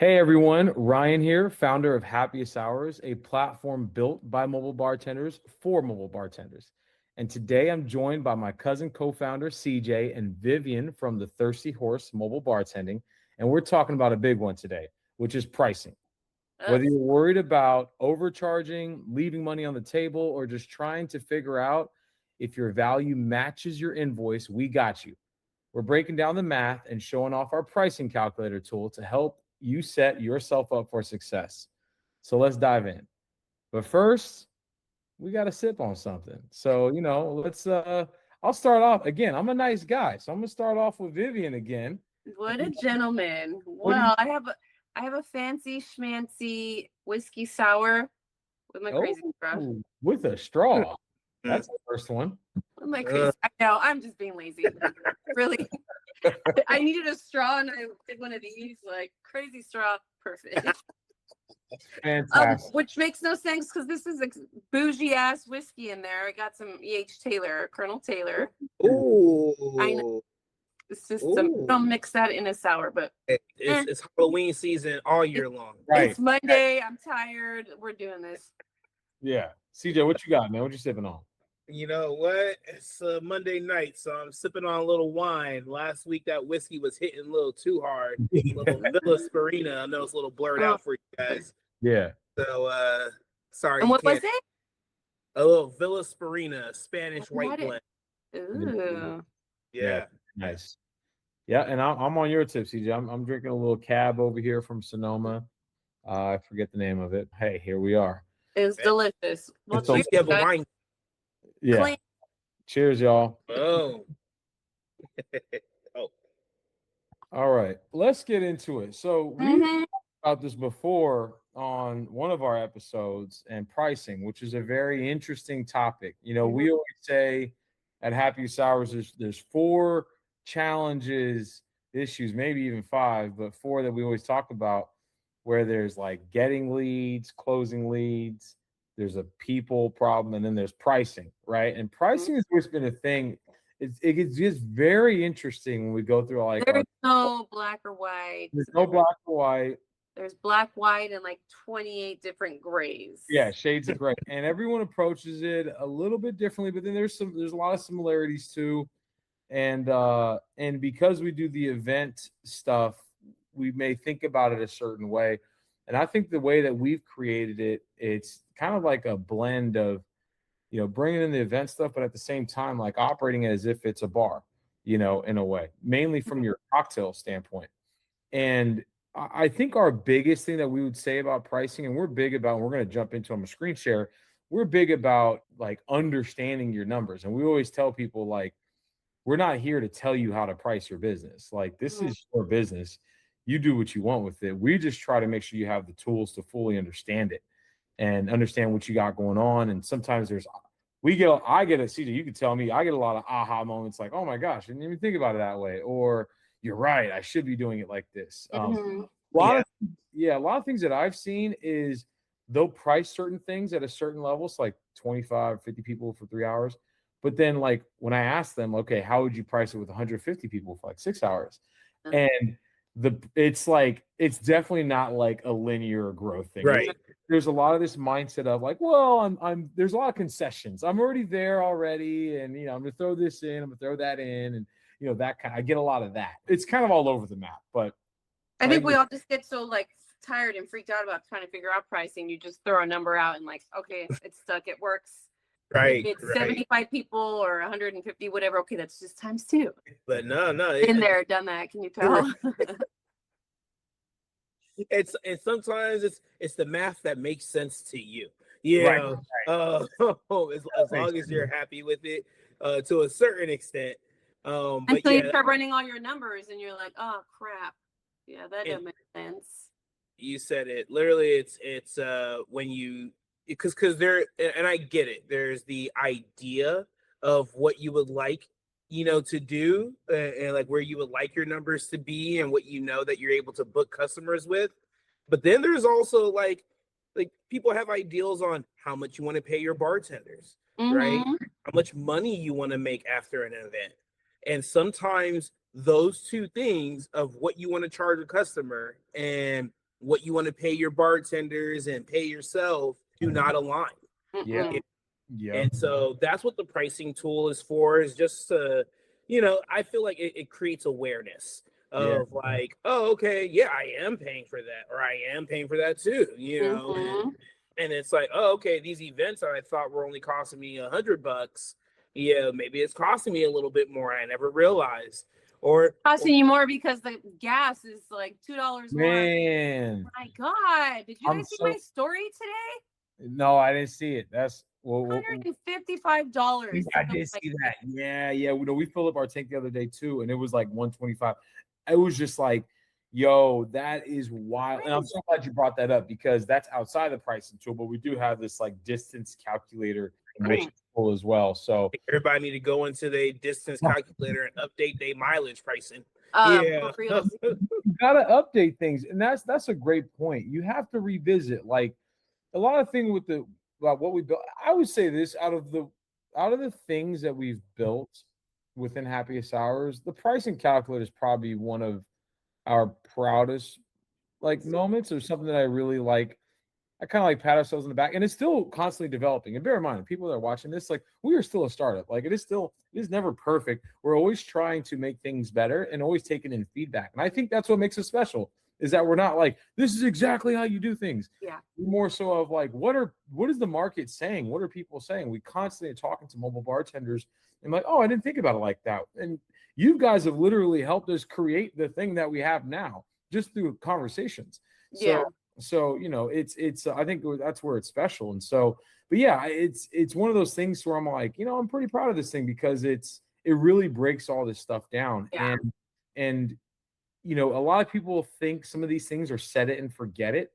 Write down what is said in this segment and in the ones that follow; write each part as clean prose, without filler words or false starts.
Hey everyone, Ryan here, founder of Happiest Hours, a platform built by mobile bartenders for mobile bartenders. And today I'm joined by my cousin co-founder CJ and Vivian from the Thirsty Horse Mobile Bartending. And we're talking about a big one today, which is pricing. Whether you're worried about overcharging, leaving money on the table, or just trying to figure out if your value matches your invoice, we got you. We're breaking down the math and showing off our pricing calculator tool to help you set yourself up for success. So let's dive in. But first, we got to sip on something. So, let's I'll start off again. I'm a nice guy, so I'm going to start off with Vivian again. What a gentleman. Well, I have a fancy schmancy whiskey sour with my crazy straw. With a straw. That's the first one. With my crazy. I know, I'm just being lazy. Really. I needed a straw and I did one of these, like crazy straw. Perfect. Fantastic. Which makes no sense because this is a bougie ass whiskey in there. I got some Taylor, Colonel Taylor. Ooh. I know. It's just don't mix that in a sour, but it's Halloween season all year long. Right. It's Monday. I'm tired. We're doing this. Yeah. CJ, what you got, man? What you sipping on? You know what? It's Monday night, so I'm sipping on a little wine. Last week that whiskey was hitting a little too hard. A little Villa Sparina. I know it's a little blurred out for you guys. Yeah. So sorry. And what was it? A little Villa Sparina, Spanish white blend. Ooh. Yeah. Nice. Yeah, and I'm on your tip, CJ. I'm drinking a little cab over here from Sonoma. I forget the name of it. Hey, here we are. It's delicious. Well, so you have a wine. Yeah. Clean. Cheers, y'all. Oh. All right. Let's get into it. So we talked about this before on one of our episodes and pricing, which is a very interesting topic. We always say at Happiest Ours, there's 4 challenges, issues, maybe even 5, but 4 that we always talk about, where there's like getting leads, closing leads, there's a people problem, and then there's pricing, right? And pricing has always been a thing. It gets just very interesting when we go through there's no black or white. There's no black or white. There's black, white, and like 28 different grays. Yeah, shades of gray. And everyone approaches it a little bit differently, but then there's a lot of similarities too. And because we do the event stuff, we may think about it a certain way. And I think the way that we've created it, it's kind of like a blend of, bringing in the event stuff, but at the same time, like operating it as if it's a bar, in a way, mainly from your cocktail standpoint. And I think our biggest thing that we would say about pricing, and we're big about, and we're going to jump into on a screen share, we're big about like understanding your numbers. And we always tell people, like, we're not here to tell you how to price your business. Like, this is your business. You do what you want with it. We just try to make sure you have the tools to fully understand it and understand what you got going on. And sometimes I get a CJ, you can tell me, I get a lot of aha moments like, oh my gosh, I didn't even think about it that way. Or you're right, I should be doing it like this. A lot of things that I've seen is they'll price certain things at a certain level. It's like 25, 50 people for 3 hours. But then like when I ask them, okay, how would you price it with 150 people for like 6 hours? And it's definitely not like a linear growth thing. Right. There's a lot of this mindset of like, well, there's a lot of concessions. I'm already there already. And, I'm going to throw this in, I'm going to throw that in. And, I get a lot of that. It's kind of all over the map, but I think we all just get so like tired and freaked out about trying to figure out pricing. You just throw a number out and like, okay, it's stuck. It works. Right. It's 75 people or 150, whatever. Okay, that's just times 2. But no. Been there, done that. Can you tell? And sometimes it's the math that makes sense to you. Yeah. Right. As long as you're happy with it, to a certain extent. Until you start running all your numbers and you're like, oh crap. Yeah, that doesn't make sense. You said it. Literally, it's when you because there, and I get it. There's the idea of what you would like, to do, and like where you would like your numbers to be, and what that you're able to book customers with. But then there's also like people have ideals on how much you want to pay your bartenders, right? How much money you want to make after an event. And sometimes those two things of what you want to charge a customer and what you want to pay your bartenders and pay yourself do not align. Yeah. Mm-mm. Yeah. And so that's what the pricing tool is for, is just to, I feel like it creates awareness of like, oh, okay, yeah, I am paying for that, or I am paying for that too, Mhm. and it's like, oh, okay, these events that I thought were only costing me $100, maybe it's costing me a little bit more. I never realized. Or Costing you more because the gas is like $2 more. Man, My God, did you I'm guys see so- my story today? no, I didn't see it. That's $155. I did see that. Yeah. We filled up our tank the other day too, and it was like 125. It was just like, yo, that is wild. And I'm so glad you brought that up, because that's outside the pricing tool, but we do have this like distance calculator tool as well. So everybody need to go into the distance calculator and update their mileage pricing. For real. you gotta update things, and that's a great point. You have to revisit like a lot of things about what we built. I would say this, out of the things that we've built within Happiest Hours, the pricing calculator is probably one of our proudest like moments, or something that I really like. I kind of like pat ourselves in the back, and it's still constantly developing. And bear in mind, people that are watching this, like, we are still a startup. Like, it is never perfect. We're always trying to make things better and always taking in feedback. And I think that's what makes us special, is that we're not like, this is exactly how you do things. Yeah. We're more so of like, what is the market saying? What are people saying? We constantly are talking to mobile bartenders and like, oh, I didn't think about it like that. And you guys have literally helped us create the thing that we have now just through conversations. So, it's I think that's where it's special. And so, but yeah, it's one of those things where I'm like, I'm pretty proud of this thing, because it really breaks all this stuff down. Yeah. And a lot of people think some of these things are set it and forget it.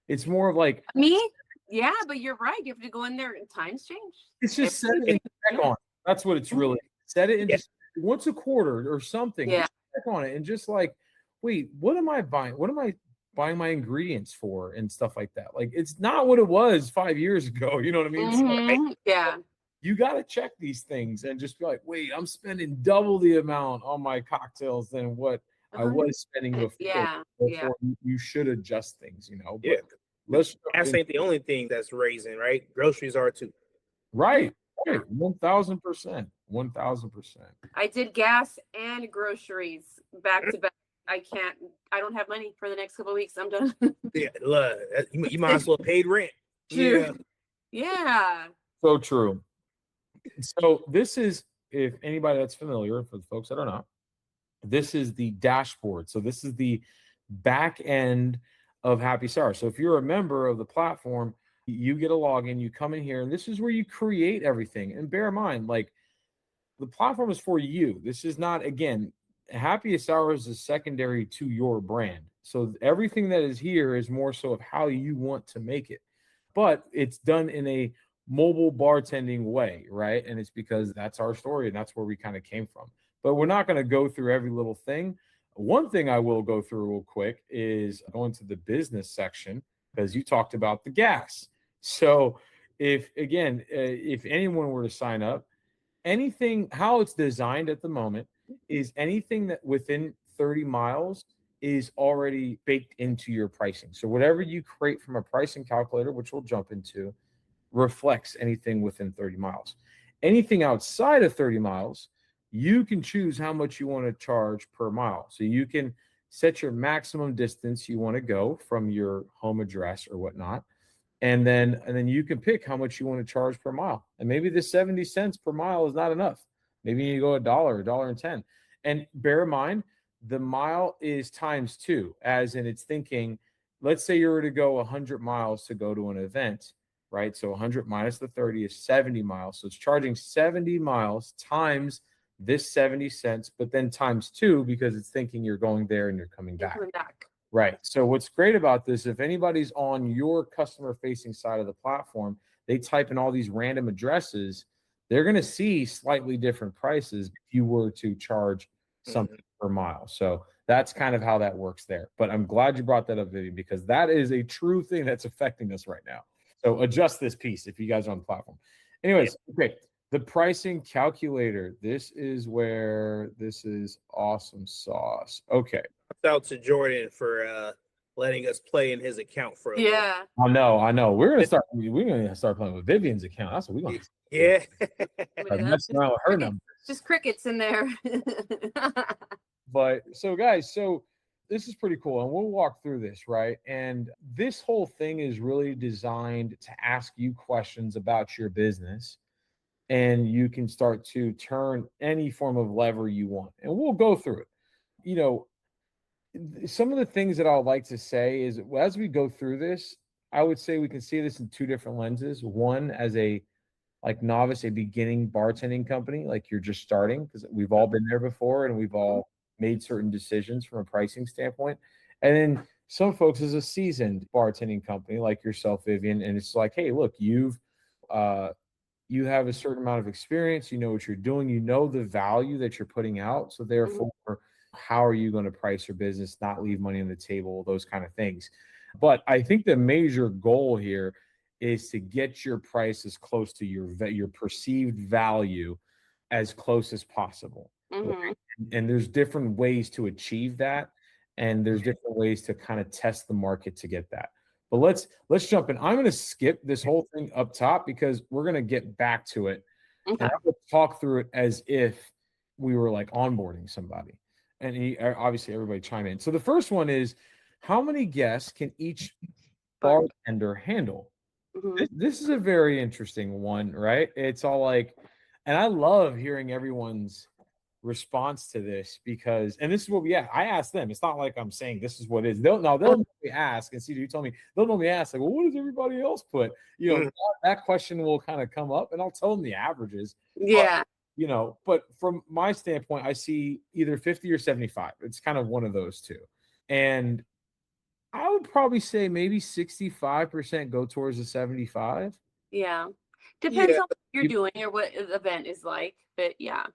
It's more of like Me? Yeah, but you're right. You have to go in there, and times change. it's just set it and check on it. That's what it's really. Set it and just once a quarter or something. Yeah. Just check on it and just like, wait, what am I buying? What am I buying my ingredients for and stuff like that? Like, it's not what it was 5 years ago. You know what I mean? So, Mhm. Yeah. you got to check these things and just be like, wait, I'm spending double the amount on my cocktails than what I was spending before. Yeah. Therefore, you should adjust things, But Yeah. let's Gas ain't the only thing that's raising, right? Groceries are too. right. 1,000%. 1,000%. I did gas and groceries back to back. I don't have money for the next couple of weeks. I'm done. Yeah, look, you might as well paid rent. True. Yeah. So true. So this is, if anybody that's familiar, for the folks that are not, this is the dashboard. So this is the back end of Happiest Hours. So if you're a member of the platform, you get a login, you come in here, and this is where you create everything. And bear in mind, like, the platform is for you. This is not, again, Happiest Hours is secondary to your brand. So everything that is here is more so of how you want to make it. But it's done in a mobile bartending way, right? And it's because that's our story and that's where we kind of came from. But we're not going to go through every little thing. One thing I will go through real quick is going to the business section, because you talked about the gas. So if anyone were to sign up, anything, how it's designed at the moment is anything that within 30 miles is already baked into your pricing. So whatever you create from a pricing calculator, which we'll jump into, reflects anything within 30 miles. Anything outside of 30 miles, you can choose how much you want to charge per mile. So you can set your maximum distance you want to go from your home address or whatnot. And then you can pick how much you want to charge per mile. And maybe the 70 cents per mile is not enough. Maybe you go $1.10. And bear in mind, the mile is times 2, as in it's thinking, let's say you were to go 100 miles to go to an event, right? So 100 minus the 30 is 70 miles. So it's charging 70 miles times this 70 cents, but then times 2, because it's thinking you're going there and you're coming back. Right. So what's great about this, if anybody's on your customer facing side of the platform, they type in all these random addresses, they're going to see slightly different prices if you were to charge something per mile. So that's kind of how that works there. But I'm glad you brought that up, Vivian, because that is a true thing that's affecting us right now. So adjust this piece if you guys are on the platform. Anyways, okay. The pricing calculator. This is where this is awesome sauce. Okay. Shout out to Jordan for letting us play in his account for a little. Yeah. I know. We're gonna start playing with Vivian's account. That's what we're gonna Yeah. start messing around with her numbers. Just crickets in there. But so guys, so this is pretty cool, and we'll walk through this, right? And this whole thing is really designed to ask you questions about your business, and you can start to turn any form of lever you want, and we'll go through it. You know, some of the things that I would like to say is, as we go through this, I would say we can see this in two different lenses. One, as a novice, a beginning bartending company, like you're just starting, because we've all been there before and we've all made certain decisions from a pricing standpoint. And then some folks as a seasoned bartending company like yourself, Vivian, and it's like, hey, look, you have a certain amount of experience, you know what you're doing, you know the value that you're putting out. So therefore, how are you going to price your business, not leave money on the table, those kind of things. But I think the major goal here is to get your price as close to your perceived value as close as possible. Mhm. And there's different ways to achieve that. And there's different ways to kind of test the market to get that. But let's jump in. I'm going to skip this whole thing up top because we're going to get back to it. Okay. And I'm going to talk through it as if we were like onboarding somebody. And obviously everybody chime in. So the first one is, how many guests can each bartender handle? Mhm. This is a very interesting one, right? It's all like, and I love hearing everyone's response to this because, and this is what I asked them. It's not like I'm saying this is what it is. They'll normally ask, and CJ, you told me they'll normally ask, like, well, what does everybody else put? You know, that question will kind of come up, and I'll tell them the averages. Yeah. You know, but from my standpoint, I see either 50 or 75. It's kind of one of those two. And I would probably say maybe 65% go towards the 75. Yeah. Depends Yeah. on what you're doing or what the event is like. But yeah.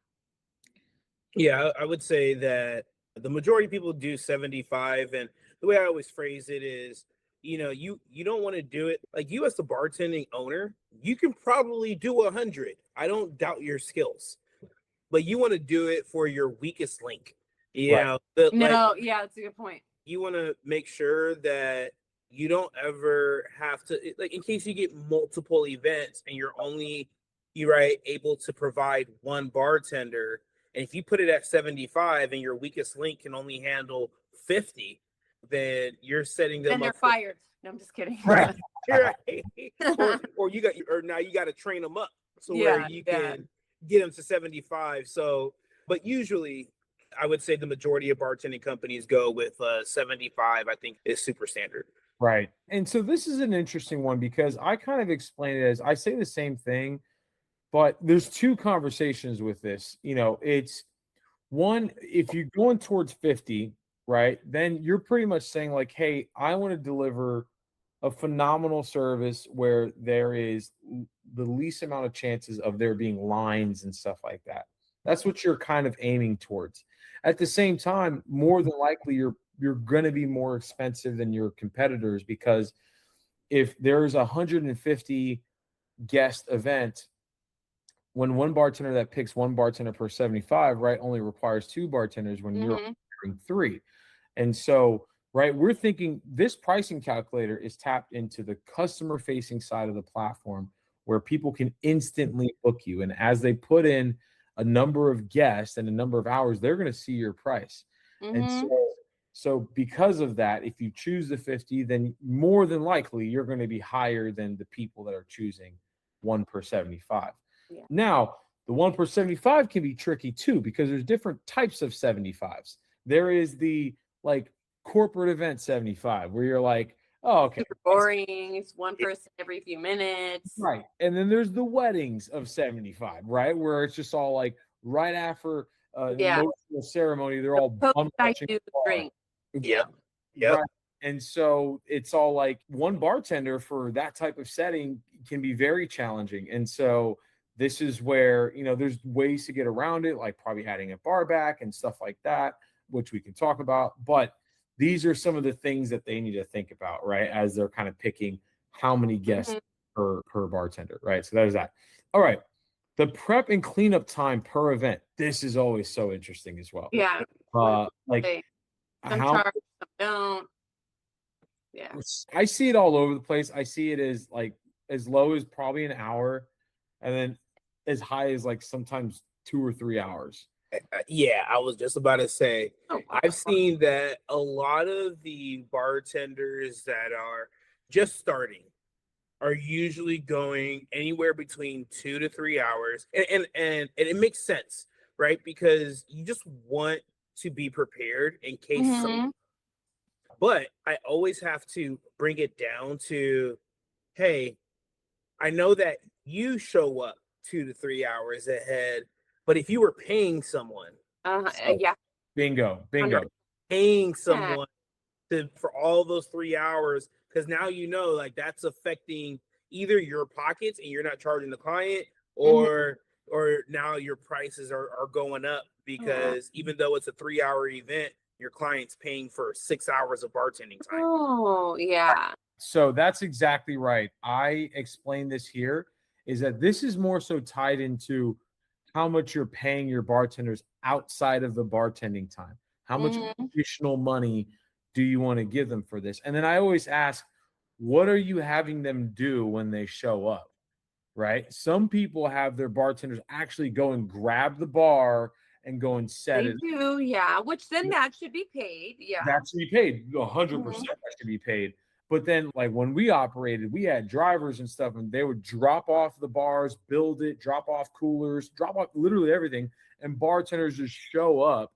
Yeah, I would say that the majority of people do 75. And the way I always phrase it is, you know, you don't want to do it like you as the bartending owner, you can probably do 100. I don't doubt your skills, but you want to do it for your weakest link. You know, Yeah, that's a good point. You want to make sure that you don't ever have to, like, in case you get multiple events and you're able to provide one bartender. And if you put it at 75 and your weakest link can only handle 50, then you're setting them and up. And they're fired. No, I'm just kidding. Right. or now you got to train them up where you can get them to 75. So, but usually I would say the majority of bartending companies go with 75, I think is super standard. Right. And so this is an interesting one because I kind of explain it as, I say the same thing, but there's two conversations with this. You know, it's one, if you're going towards 50, right, then you're pretty much saying like, hey, I want to deliver a phenomenal service where there is the least amount of chances of there being lines and stuff like that. That's what you're kind of aiming towards. At the same time, more than likely, you're going to be more expensive than your competitors, because if there's a 150 guest event, when one bartender that picks one bartender per 75, right, only requires two bartenders when you're hiring three. And so, right, we're thinking this pricing calculator is tapped into the customer facing side of the platform where people can instantly book you. And as they put in a number of guests and a number of hours, they're going to see your price. And so because of that, if you choose the 50, then more than likely you're going to be higher than the people that are choosing one per 75. Yeah. Now, the one per 75 can be tricky too, because there's different types of 75s. There is the like corporate event 75 where you're like, oh, okay, super boring. It's one person every few minutes. Right. And then there's the weddings of 75, right? Where it's just all like right after an emotional ceremony, they're all drink. Yeah. Right. And so it's all like one bartender for that type of setting can be very challenging. And so this is where, you know, there's ways to get around it, like probably adding a bar back and stuff like that, which we can talk about. But these are some of the things that they need to think about, right, as they're kind of picking how many guests per bartender, right? So there's that. All right. The prep and cleanup time per event. This is always so interesting as well. Yeah. Like some charge, some don't. Yeah. I see it all over the place. I see it as like as low as probably an hour, and then as high as like sometimes 2 or 3 hours. Yeah, I was just about to say, Oh, I've seen that a lot of the bartenders that are just starting are usually going anywhere between 2 to 3 hours, and it makes sense, right? Because you just want to be prepared in case Mhm. but I always have to bring it down to, hey, I know that you show up 2 to 3 hours ahead, but if you were paying someone, So, Yeah. bingo. 100. paying Yeah. someone for all those 3 hours, because now like that's affecting either your pockets and you're not charging the client, or now your prices are going up because even though it's a 3-hour event, your client's paying for 6 hours of bartending time. Oh, yeah. So that's exactly right. I explained this here is that this is more so tied into how much you're paying your bartenders outside of the bartending time. How much additional money do you want to give them for this? And then I always ask, what are you having them do when they show up? Right? Some people have their bartenders actually go and grab the bar and go and set They it. do, yeah. Which then that should be paid. Yeah. That should be paid. 100% that should be paid. But then, like when we operated, we had drivers and stuff, and they would drop off the bars, build it, drop off coolers, drop off literally everything, and bartenders just show up,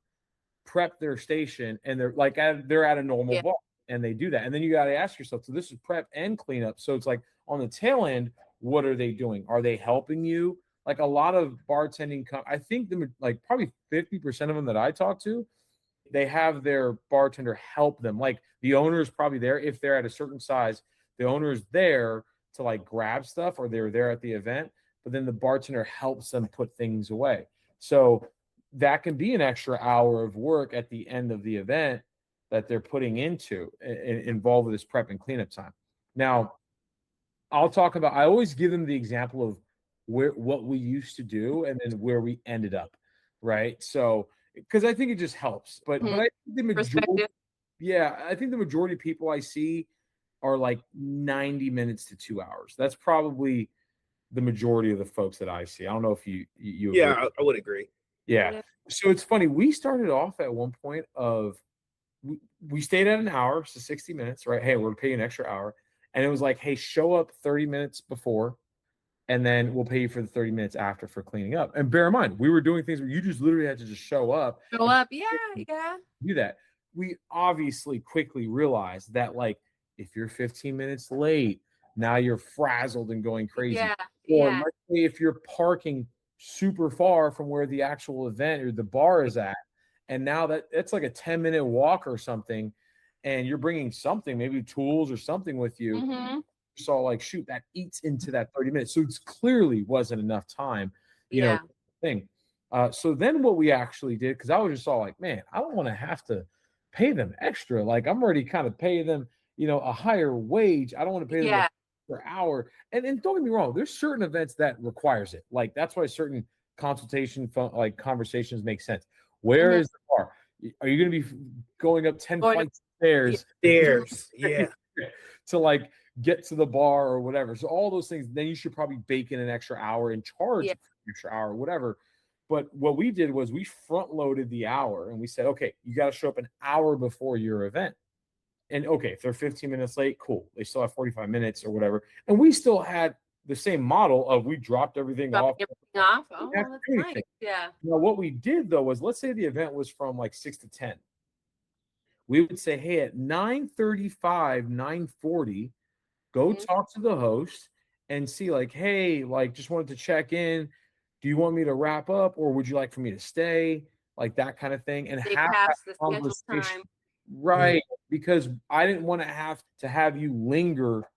prep their station, and they're at a normal bar, and they do that. And then you got to ask yourself, so this is prep and cleanup. So it's like on the tail end, what are they doing? Are they helping you? Like a lot of bartending, I think like probably 50% of them that I talk to, they have their bartender help them. Like the owner is probably there if they're at a certain size. The owner is there to like grab stuff, or they're there at the event, but then the bartender helps them put things away. So that can be an extra hour of work at the end of the event that they're putting into involved with this prep and cleanup time. Now, I always give them the example of what we used to do and then where we ended up, right? So because I think it just helps. But I think the majority, I think the majority of people I see are like 90 minutes to 2 hours. That's probably the majority of the folks that I see. I don't know if you Yeah, agree. I would agree. Yeah. So it's funny. We started off at one point of we stayed at an hour, so 60 minutes, right? Hey, we're gonna pay you an extra hour. And it was like, hey, show up 30 minutes before, and then we'll pay you for the 30 minutes after for cleaning up. And bear in mind, we were doing things where you just literally had to just show up. Yeah. Do that. We obviously quickly realized that, like, if you're 15 minutes late, now you're frazzled and going crazy. Or let's say if you're parking super far from where the actual event or the bar is at, and now that's like a 10-minute walk or something, and you're bringing something, maybe tools or something with you. So like, shoot, that eats into that 30 minutes. So it's clearly wasn't enough time, thing. So then what we actually did, because I was just all like, man, I don't want to have to pay them extra. Like I'm already kind of paying them, a higher wage. I don't want to pay them per hour. And don't get me wrong, there's certain events that requires it. Like that's why certain conversations make sense. Where is the bar? Are you going to be going up 10 flights of stairs? Yeah. To like get to the bar or whatever. So all those things, then you should probably bake in an extra hour and charge an extra hour, whatever. But what we did was we front loaded the hour and we said, okay, you got to show up an hour before your event. And okay, if they're 15 minutes late, cool. They still have 45 minutes or whatever. And we still had the same model of we dropped everything off. Oh, that's nice. Yeah. Now, what we did though was, let's say the event was from like 6 to 10. We would say, hey, at 9:35, 9:40, go talk to the host and see like, hey, like just wanted to check in. Do you want me to wrap up or would you like for me to stay? Like that kind of thing. And have that conversation. Right. Because I didn't want to have you linger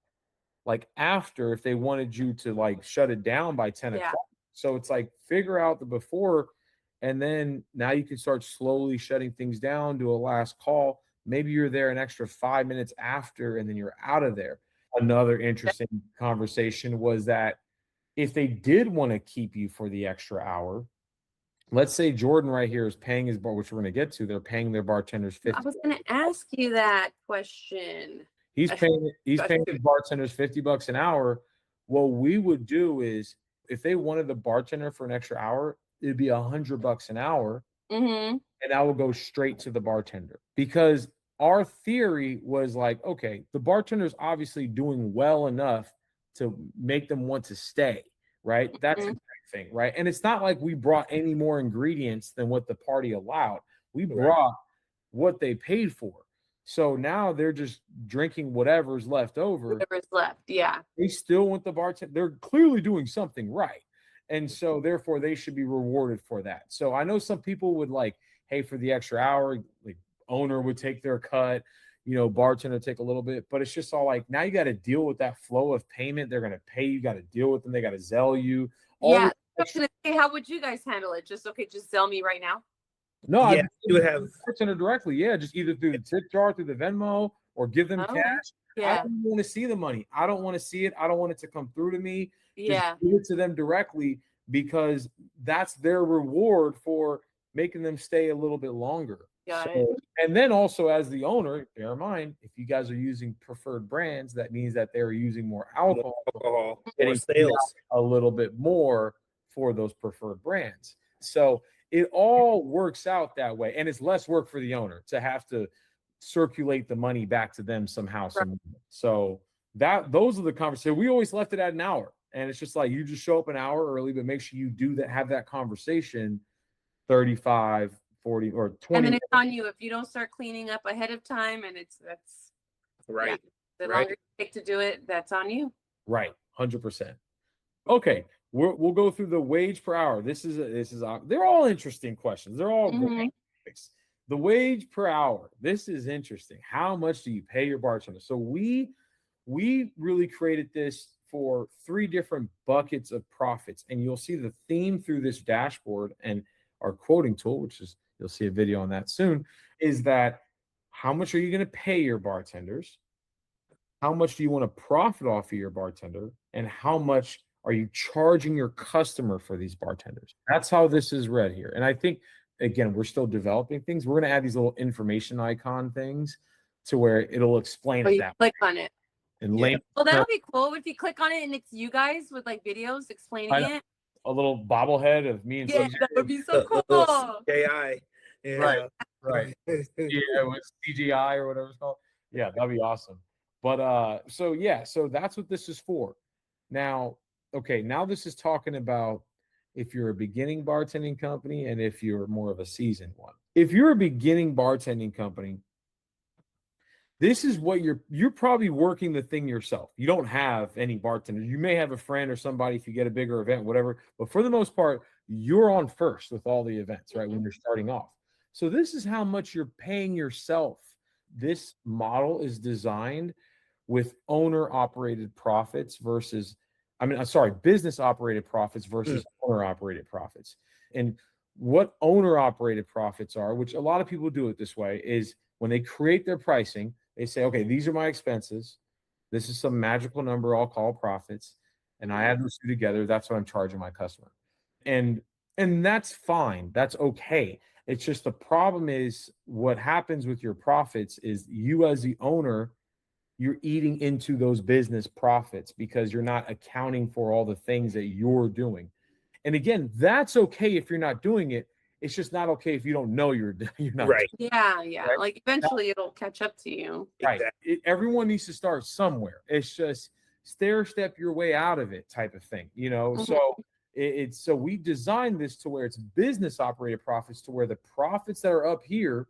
like after if they wanted you to like shut it down by 10 o'clock. So it's like figure out the before, and then now you can start slowly shutting things down, do a last call. Maybe you're there an extra 5 minutes after, and then you're out of there. Another interesting conversation was that if they did want to keep you for the extra hour, let's say Jordan right here is paying his bar, which we're going to get to. They're paying their bartenders $50. I was going to ask you that question. He's paying his bartenders $50 an hour. What we would do is if they wanted the bartender for an extra hour, it'd be $100 an hour. Mm-hmm. And I will go straight to the bartender, because our theory was like, okay, the bartender's obviously doing well enough to make them want to stay, right? That's the thing, right? And it's not like we brought any more ingredients than what the party allowed. We brought what they paid for. So now they're just drinking whatever's left over. Whatever's left, yeah. They still want the bartender. They're clearly doing something right. And so therefore they should be rewarded for that. So I know some people would like, hey, for the extra hour, like owner would take their cut, bartender take a little bit, but it's just all like, now you got to deal with that flow of payment. They're going to pay you, got to deal with them. They got to Zelle you. Yeah. How would you guys handle it? Just Zelle me right now. No, yeah, you would have bartender directly. Yeah, just either through the tip jar, through the Venmo, or give them cash. Yeah. I don't want to see the money. I don't want to see it. I don't want it to come through to me. Yeah. Just give it to them directly, because that's their reward for making them stay a little bit longer. Got it. And then also as the owner, bear in mind, if you guys are using preferred brands, that means that they're using more alcohol, more sales, a little bit more for those preferred brands. So it all works out that way. And it's less work for the owner to have to circulate the money back to them somehow. So those are the conversations. We always left it at an hour. And it's just like, you just show up an hour early, but make sure you do that, have that conversation 35, 40, or 20. And then it's on you if you don't start cleaning up ahead of time, and that's right. Yeah, the longer you take to do it, that's on you. Right, 100%. Okay, we'll go through the wage per hour. This is they're all interesting questions. They're all great. The wage per hour. This is interesting. How much do you pay your bartender? So we really created this for 3 different buckets of profits, and you'll see the theme through this dashboard and our quoting tool, which is, you'll see a video on that soon, is that how much are you going to pay your bartenders? How much do you want to profit off of your bartender? And how much are you charging your customer for these bartenders? That's how this is read here. And I think, again, we're still developing things. We're going to add these little information icon things to where it'll explain it that click on it. And well, that'll be cool if you click on it and it's you guys with like videos explaining it. A little bobblehead of me and that would be so cool. AI. Yeah. Right. Yeah, with CGI or whatever it's called. Yeah, that'd be awesome. But so that's what this is for. Now, now this is talking about if you're a beginning bartending company and if you're more of a seasoned one. If you're a beginning bartending company, this is what you're probably working the thing yourself. You don't have any bartenders. You may have a friend or somebody if you get a bigger event, whatever. But for the most part, you're on first with all the events, right? When you're starting off. So this is how much you're paying yourself. This model is designed with owner-operated profits versus, business-operated profits versus owner-operated profits. And what owner-operated profits are, which a lot of people do it this way, is when they create their pricing, they say, okay, these are my expenses. This is some magical number I'll call profits. And I add those 2 together. That's what I'm charging my customer. And that's fine. That's okay. It's just the problem is what happens with your profits is you as the owner, you're eating into those business profits because you're not accounting for all the things that you're doing. And again, that's okay if you're not doing it. It's just not okay if you don't know you're not. Right. Yeah. Right? Like eventually it'll catch up to you. Right. Everyone needs to start somewhere. It's just stair step your way out of it type of thing, So so we designed this to where it's business operated profits, to where the profits that are up here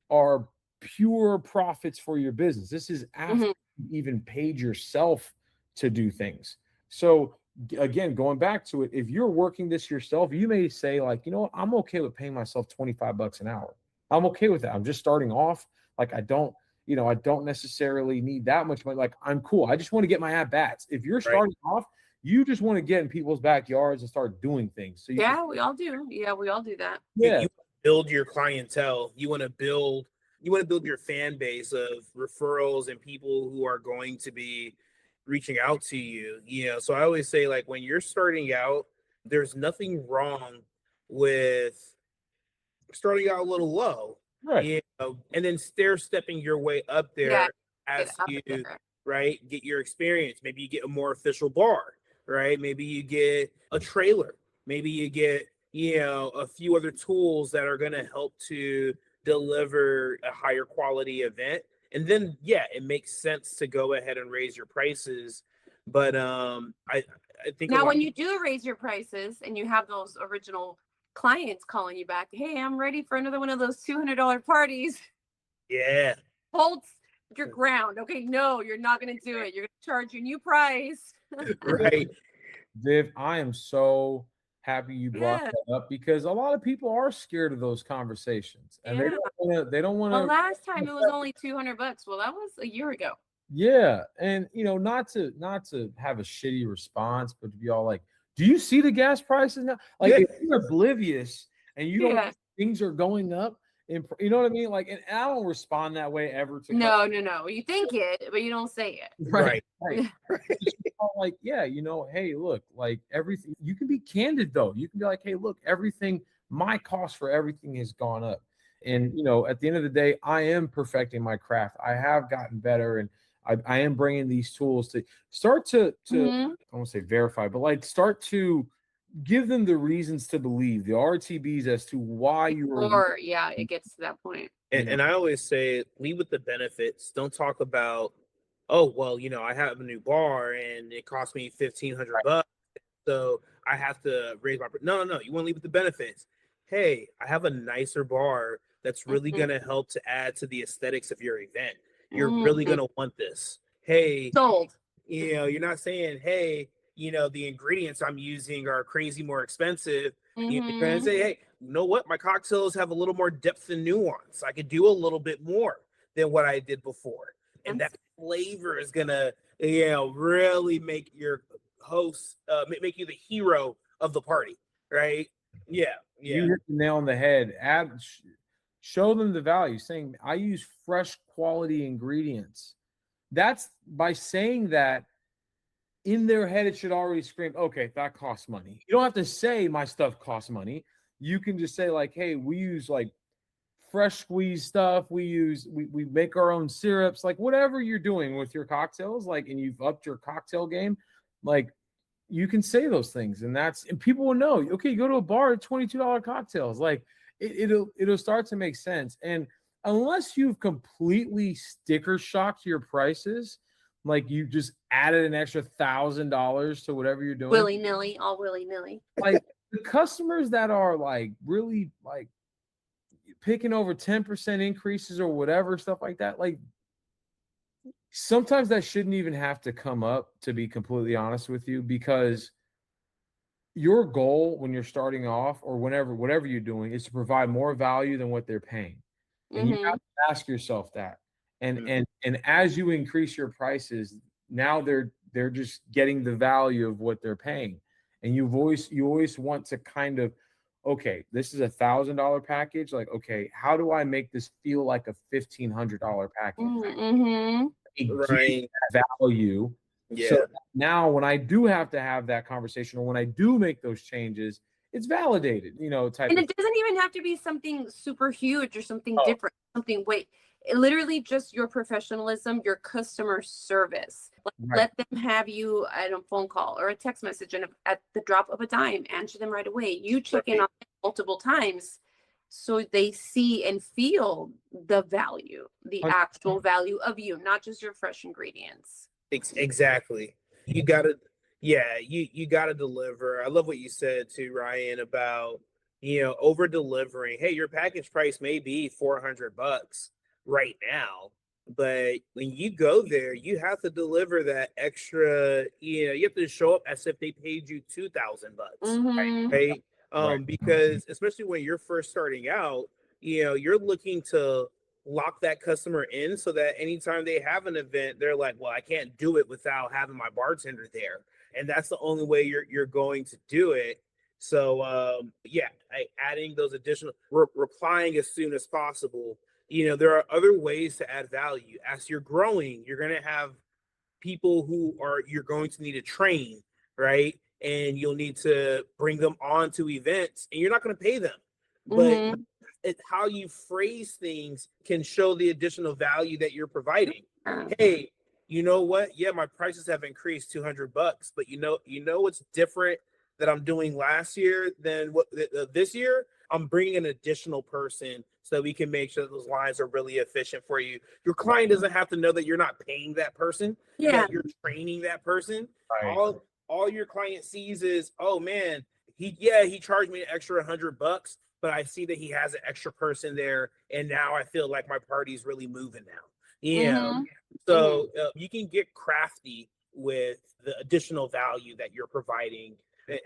are pure profits for your business. This is after you even paid yourself to do things. So again, going back to it, if you're working this yourself, you may say like, what, I'm okay with paying myself $25 an hour. I'm okay with that. I'm just starting off. Like I don't necessarily need that much money. Like I'm cool. I just want to get my at bats. If you're starting off, you just want to get in people's backyards and start doing things. So we all do. Yeah, we all do that. Yeah. You build your clientele. You want to build your fan base of referrals and people who are going to be reaching out to you. So I always say, like, when you're starting out, there's nothing wrong with starting out a little low, right? And then stair stepping your way up there as up you there. right get your experience. Maybe you get a more official bar, right? Maybe you get a trailer. Maybe you get a few other tools that are going to help to deliver a higher quality event. And then it makes sense to go ahead and raise your prices. But I think Now, when you do raise your prices and you have those original clients calling you back, hey, I'm ready for another one of those $200 parties. Yeah. Hold your ground. Okay, no, you're not going to do it. You're going to charge your new price. Right. Viv, I am so happy you brought Yeah. that up because a lot of people are scared of those conversations and Yeah. they don't want to. The last time it was only $200. Well, that was a year ago. Yeah, and not to have a shitty response, but to be all like, "Do you see the gas prices now?" Like, if you're oblivious and you don't things are going up, and you know what I mean? Like, and I don't respond that way ever. To No. You think it, but you don't say it. right. Like, hey, look, like everything. You can be candid though. You can be like, hey, look, everything. My cost for everything has gone up, and at the end of the day, I am perfecting my craft. I have gotten better, and I am bringing these tools to start to I won't say verify, but like start to give them the reasons to believe, the RTBs as to why you are. Or it gets to that point. And I always say, lead with the benefits. Don't talk about, oh, well, I have a new bar and it cost me $1,500, so I have to raise my. No. You want to lead with the benefits. Hey, I have a nicer bar that's really going to help to add to the aesthetics of your event. You're really going to want this. Hey, sold. You're not saying, hey, the ingredients I'm using are crazy more expensive. You're going to say, hey, you know what? My cocktails have a little more depth and nuance. I could do a little bit more than what I did before. And that flavor is going to, really make your host, make you the hero of the party, right? Yeah. You hit the nail on the head. Show them the value, saying I use fresh quality ingredients. That's by saying that in their head, it should already scream, okay, that costs money. You don't have to say my stuff costs money. You can just say like, hey, we use like fresh squeezed stuff. We make our own syrups, like whatever you're doing with your cocktails, like, and you've upped your cocktail game, like you can say those things, and people will know. Okay, you go to a bar at $22 cocktails, like it'll start to make sense. And unless you've completely sticker shocked your prices, like you just added an extra $1,000 to whatever you're doing, all willy nilly. Like the customers that are like really like picking over 10% increases or whatever stuff like that, like sometimes that shouldn't even have to come up, to be completely honest with you, because your goal when you're starting off or whatever you're doing is to provide more value than what they're paying. And you have to ask yourself that. And as you increase your prices, now they're just getting the value of what they're paying. And you always want to kind of, okay, this is $1,000 package. Like, okay, how do I make this feel like a $1,500 package? Right. Value. Yeah. So now when I do have to have that conversation, or when I do make those changes, it's validated, and it doesn't even have to be something super huge or something different, literally just your professionalism, your customer service. Let them have you at a phone call or a text message, and at the drop of a dime, answer them right away. You check in on them multiple times so they see and feel the value, the actual value of you, not just your fresh ingredients. Exactly. You gotta deliver. I love what you said too, Ryan, about over delivering. Hey, your package price may be $400 right now, but when you go there, you have to deliver that extra. You have to show up as if they paid you $2,000, right? Because especially when you're first starting out, you're looking to lock that customer in so that anytime they have an event, they're like, well, I can't do it without having my bartender there. And that's the only way you're going to do it. So adding those additional replying as soon as possible. There are other ways to add value. As you're growing, you're going to have people you're going to need to train, right? And you'll need to bring them on to events, and you're not going to pay them. But how you phrase things can show the additional value that you're providing. Hey, you know what? Yeah, my prices have increased $200, but you know what's different that I'm doing last year than what this year? I'm bringing an additional person so that we can make sure that those lines are really efficient for you. Your client doesn't have to know that you're not paying that person, that you're training that person. Right. All your client sees is, oh man, he charged me an extra $100, but I see that he has an extra person there, and now I feel like my party's really moving now. Yeah. So you can get crafty with the additional value that you're providing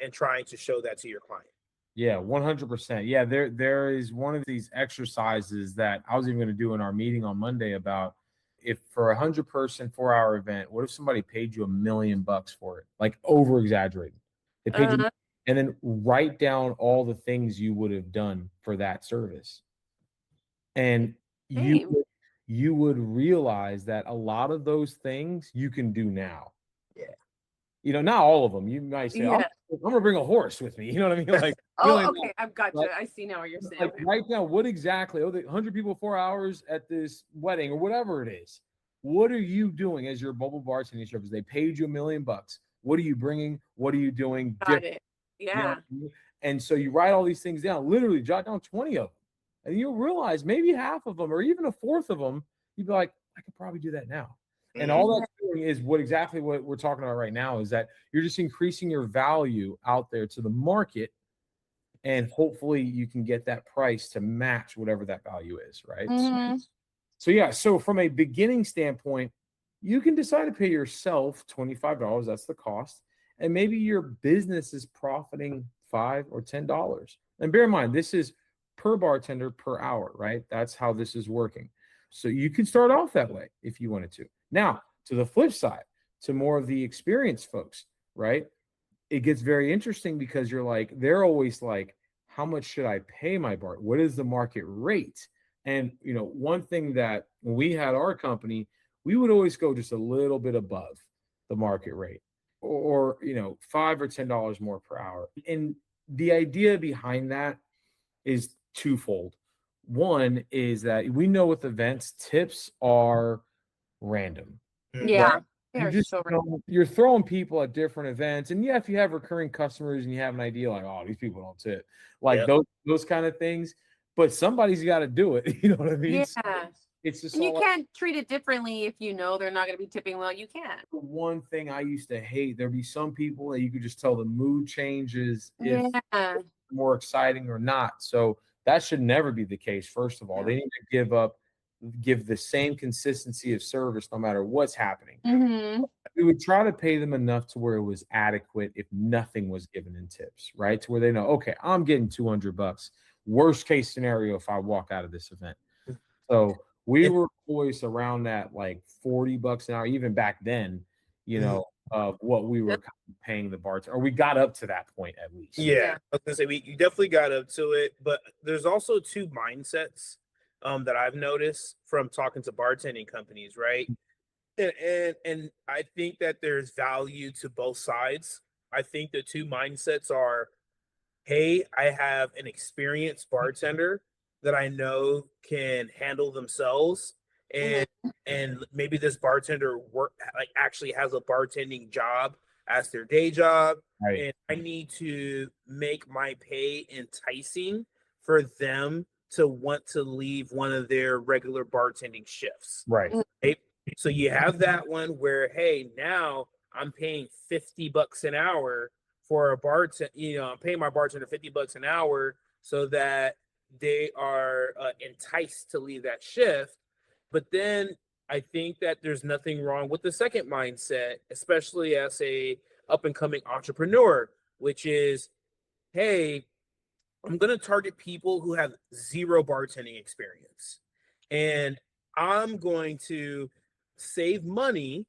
and trying to show that to your client. Yeah, 100%. Yeah, there is one of these exercises that I was even going to do in our meeting on Monday about, if for 100-person 4-hour event, what if somebody paid you $1 million for it? Like, over exaggerating. They paid you, and then write down all the things you would have done for that service. And you would realize that a lot of those things you can do now. Yeah. You know, not all of them. You might say, I'm going to bring a horse with me. You know what I mean? Like, okay, I've got you. I see now what you're saying. Like, write down what exactly, the 100 people, 4 hours at this wedding or whatever it is. What are you doing as your mobile bartending service? They paid you $1 million. What are you bringing? What are you doing? Got it. Yeah. You know what I mean? And so you write all these things down, literally jot down 20 of them. And you'll realize maybe half of them or even a fourth of them, you'd be like, I could probably do that now. And all that's doing is exactly what we're talking about right now, is that you're just increasing your value out there to the market, and hopefully you can get that price to match whatever that value is, right? So from a beginning standpoint, you can decide to pay yourself $25, that's the cost, and maybe your business is profiting $5 or $10. And bear in mind, this is per bartender per hour, right? That's how this is working. So you can start off that way if you wanted to. Now, to the flip side, to more of the experienced folks, right? It gets very interesting because they're always like, how much should I pay my bar? What is the market rate? And, one thing that when we had our company, we would always go just a little bit above the market rate or $5 or $10 more per hour. And the idea behind that is twofold. One is that we know with events, tips are random. Yeah. You're throwing people at different events. And if you have recurring customers and you have an idea like, oh, these people don't tip, like those kind of things, but somebody's got to do it. You know what I mean? Yeah. So it's just, and you can't treat it differently if you know they're not going to be tipping well. You can't. The one thing I used to hate, there'd be some people that you could just tell the mood changes if it's more exciting or not. So that should never be the case. First of all, they need to give the same consistency of service no matter what's happening. We would try to pay them enough to where it was adequate if nothing was given in tips, right? To where they know, okay, I'm getting $200. Worst case scenario if I walk out of this event. So we were always around that like $40 an hour, even back then, of what we were paying the bartender, or we got up to that point at least. Yeah, I was gonna say you definitely got up to it, but there's also two mindsets that I've noticed from talking to bartending companies, right? And I think that there's value to both sides. I think the two mindsets are, hey, I have an experienced bartender that I know can handle themselves, and maybe this bartender actually has a bartending job as their day job, right? And I need to make my pay enticing for them to want to leave one of their regular bartending shifts, right? So you have that one where, hey, now I'm paying $50 an hour for a bartender. I'm paying my bartender $50 an hour so that they are enticed to leave that shift. But then I think that there's nothing wrong with the second mindset, especially as a up and coming entrepreneur, which is, hey, I'm going to target people who have zero bartending experience, and I'm going to save money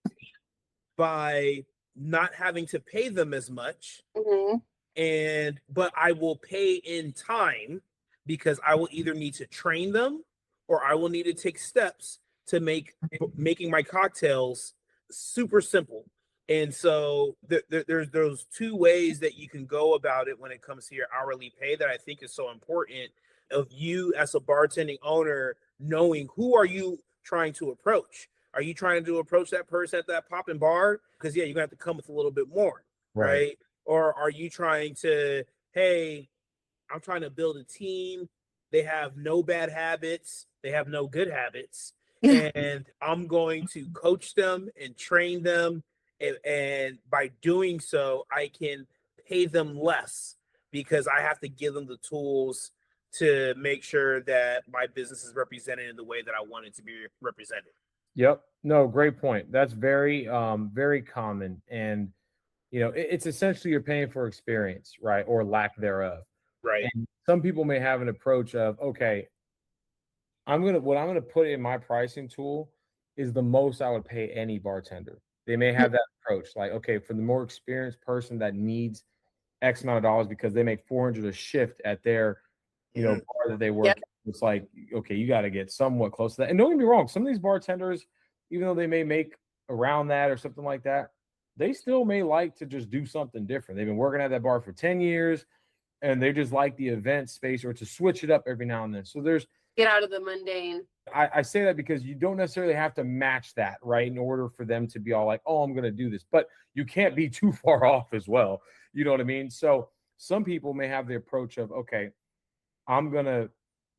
by not having to pay them as much. But I will pay in time, because I will either need to train them or I will need to take steps to making my cocktails super simple. And so there's those two ways that you can go about it when it comes to your hourly pay that I think is so important. of you as a bartending owner knowing who are you trying to approach. Are you trying to approach that person at that poppin' bar? Because yeah, you're gonna have to come with a little bit more, right? Or are you trying to, hey, I'm trying to build a team. They have no bad habits. They have no good habits. And I'm going to coach them and train them. And by doing so, I can pay them less because I have to give them the tools to make sure that my business is represented in the way that I want it to be represented. Yep. No, great point. That's very, very common. And, it's essentially you're paying for experience, right? Or lack thereof. Right. And some people may have an approach of, okay, what I'm gonna put in my pricing tool is the most I would pay any bartender. They may have that approach, like, okay, for the more experienced person that needs X amount of dollars because they make 400 a shift at their, bar that they work. Yep. It's like, okay, you got to get somewhat close to that. And don't get me wrong, some of these bartenders, even though they may make around that or something like that, they still may like to just do something different. They've been working at that bar for 10 years and they just like the event space or to switch it up every now and then. So get out of the mundane. I say that because you don't necessarily have to match that, right? In order for them to be all like, oh, I'm going to do this, but you can't be too far off as well. You know what I mean? So some people may have the approach of, okay, I'm going to,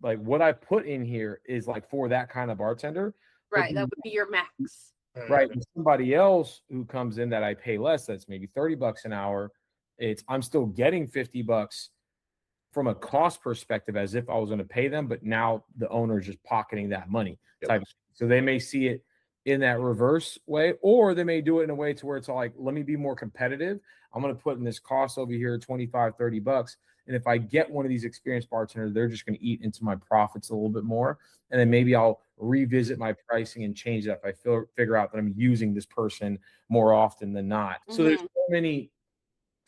like, what I put in here is like for that kind of bartender. Right. That would be your max. Right. And somebody else who comes in that I pay less, that's maybe $30 an hour. I'm still getting $50 from a cost perspective as if I was going to pay them, but now the owner is just pocketing that money. Type. So they may see it in that reverse way, or they may do it in a way to where it's all like, let me be more competitive. I'm going to put in this cost over here, $25, $30. And if I get one of these experienced bartenders, they're just going to eat into my profits a little bit more. And then maybe I'll revisit my pricing and change that if I figure out that I'm using this person more often than not. So there's so many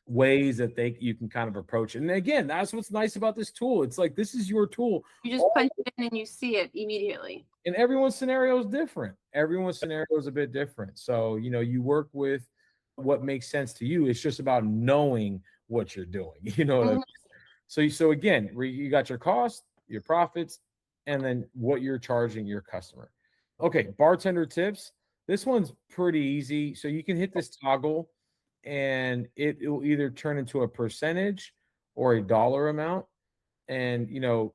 ways that you can kind of approach it. And again, that's what's nice about this tool. It's like, this is your tool. You just punch it in and you see it immediately. And everyone's scenario is different. Everyone's scenario is a bit different. So, you work with what makes sense to you. It's just about knowing what you're doing. You know what I mean? So again, you got your cost, your profits, and then what you're charging your customer. Okay, bartender tips. This one's pretty easy. So you can hit this toggle and it will either turn into a percentage or a dollar amount. And,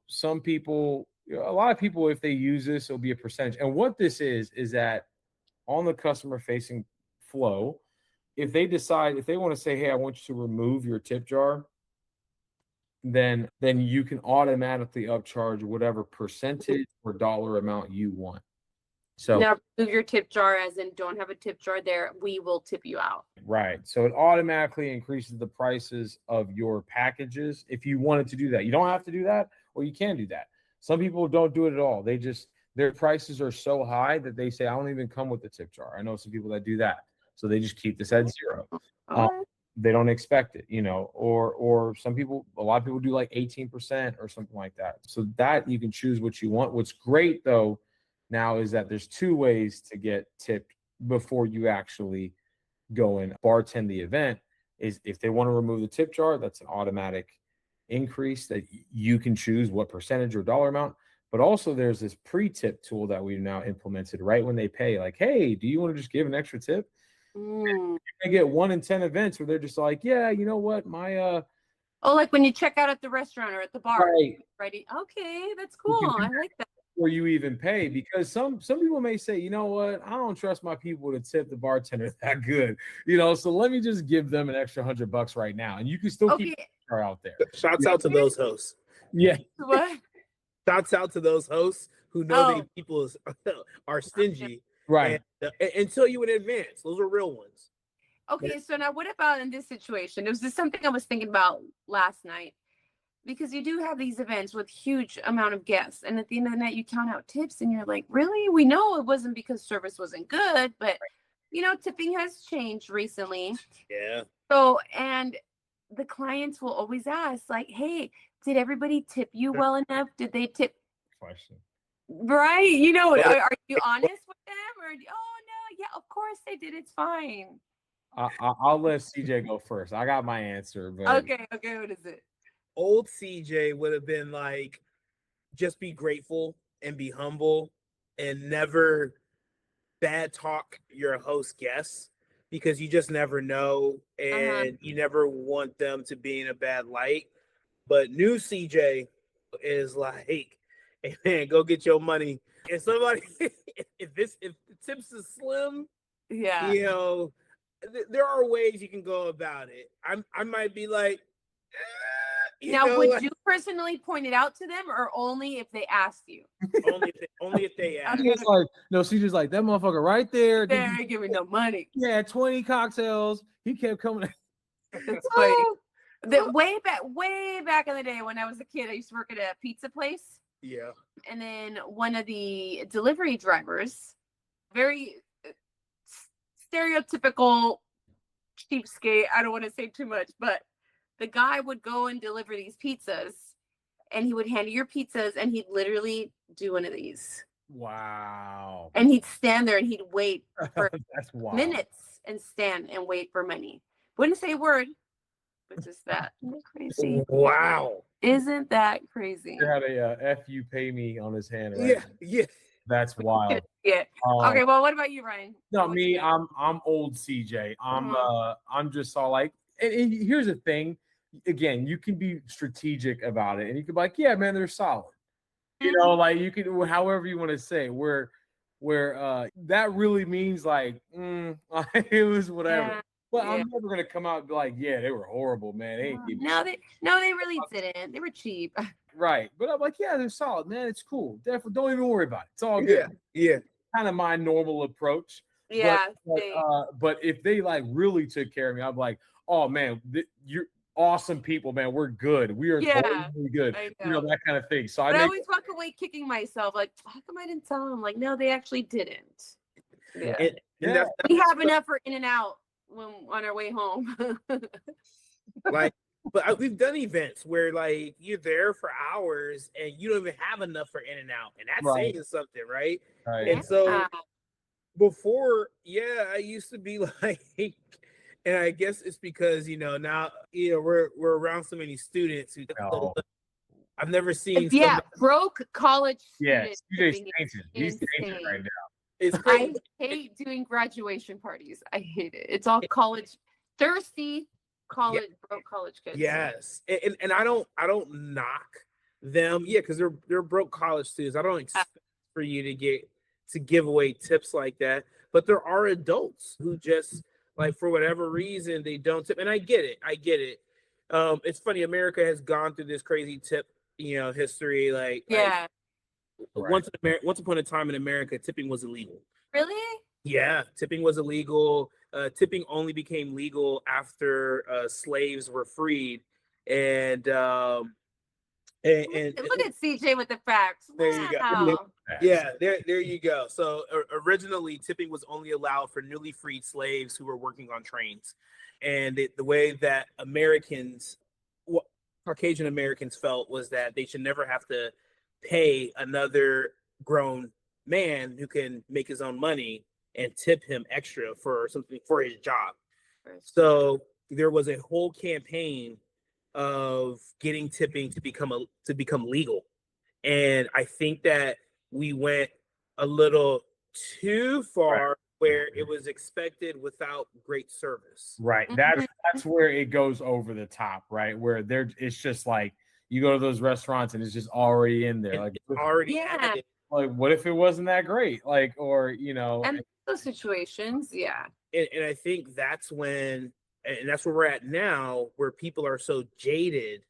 some people, a lot of people, if they use this, it'll be a percentage. And what this is that on the customer facing flow, if they want to say, hey, I want you to remove your tip jar, then you can automatically upcharge whatever percentage or dollar amount you want. So now remove your tip jar, as in don't have a tip jar there. We will tip you out. Right. So it automatically increases the prices of your packages if you wanted to do that. You don't have to do that, or you can do that. Some people don't do it at all. Their prices are so high that they say, I don't even come with the tip jar. I know some people that do that. So they just keep this at zero. They don't expect it, or a lot of people do like 18% or something like that. So that you can choose what you want. What's great though now is that there's two ways to get tipped before you actually go and bartend the event. Is if they want to remove the tip jar, that's an automatic increase that you can choose what percentage or dollar amount. But also there's this pre-tip tool that we've now implemented right when they pay, like, hey, do you want to just give an extra tip? I get 1 in 10 events where they're just like, yeah, you know what, my like when you check out at the restaurant or at the bar, right? Okay, that's cool. I like that. Before you even pay, because some people may say, you know what, I don't trust my people to tip the bartender that good, so let me just give them an extra $100 right now, and you can still keep the out there. Shouts out to those hosts. Yeah. What? Shouts out to those hosts who know that people are stingy. Right. And tell you in advance. Those are real ones. Okay, so now what about in this situation? It was just something I was thinking about last night, because you do have these events with huge amount of guests, and at the end of the night you count out tips and you're like, really? We know it wasn't because service wasn't good, but tipping has changed recently. Yeah. So, and the clients will always ask, like, hey, did everybody tip you well enough? Did they tip? Question. Right. Are you honest with them, or no, yeah, of course they did. It's fine. I'll let CJ go first. I got my answer. But... Okay. What is it? Old CJ would have been like, just be grateful and be humble and never bad talk your host guests, because you just never know, and you never want them to be in a bad light. But new CJ is like, hey man, go get your money. And somebody, if the tips is slim, Yeah. you know, there are ways you can go about it. I might be like, would you personally point it out to them, or only if they asked you? only if they ask. It's like, no, CJ's like, that motherfucker right there. They ain't giving no money. Yeah, 20 cocktails. He kept coming. It's funny. Way back in the day when I was a kid, I used to work at a pizza place. Yeah. And then one of the delivery drivers, very stereotypical cheapskate, I don't want to say too much, but the guy would go and deliver these pizzas, and he would hand you your pizzas, and he'd literally do one of these. Wow. And he'd stand there and he'd wait for That's wild. minutes and stand and wait for money. Wouldn't say a word, but just that. Isn't that crazy? Wow. Isn't that crazy? He had a F you pay me on his hand, right? Yeah. That's wild. Yeah. Okay, well, what about you, Ryan? No, me, I'm old CJ. I'm just all like, and here's the thing. Again, you can be strategic about it, and you can be like, yeah, man, they're solid. You know, like you can, however you want to say, where that really means like, it was whatever. Yeah. But I'm never gonna come out and be like, yeah, they were horrible, man. They ain't give me they really didn't. They were cheap. right. But I'm like, yeah, they're solid, man. It's cool. Definitely, don't even worry about it. It's all good. Yeah. Kind of my normal approach. Yeah. But if they like really took care of me, I'm like, oh man, you're awesome people, man. We're good. We are totally good. You know, that kind of thing. So I always walk away kicking myself, like, how come I didn't tell them? Like, no, they actually didn't. Yeah. And we have enough for in and out when on our way home. Like, but we've done events where like you're there for hours and you don't even have enough for in and out, and that's saying something, right? And so before, I used to be like, and I guess it's because now we're around so many students who I've never seen. Broke college. Students. He's tainted right now. It's crazy. I hate doing graduation parties. I hate it. It's all college, thirsty broke college kids. Yes, and I don't knock them. Yeah, because they're broke college students. I don't expect for you to give away tips like that. But there are adults who just like for whatever reason they don't tip, and I get it. It's funny. America has gone through this crazy tip, history. Once upon a time in America, tipping was illegal. Really? Yeah, tipping was illegal. Tipping only became legal after slaves were freed, and look at CJ with the facts. There you go. Yeah, there you go. So originally, tipping was only allowed for newly freed slaves who were working on trains, and the way that Caucasian Americans felt was that they should never have to pay another grown man who can make his own money and tip him extra for something for his job. So there was a whole campaign of getting tipping to become legal. And I think that we went a little too far where it was expected without great service. Right. That's where it goes over the top, right? Where it's just like you go to those restaurants and it's just already in there. Like it's already added. Like, what if it wasn't that great? Like, or and those situations, and I think that's when, and that's where we're at now, where people are so jaded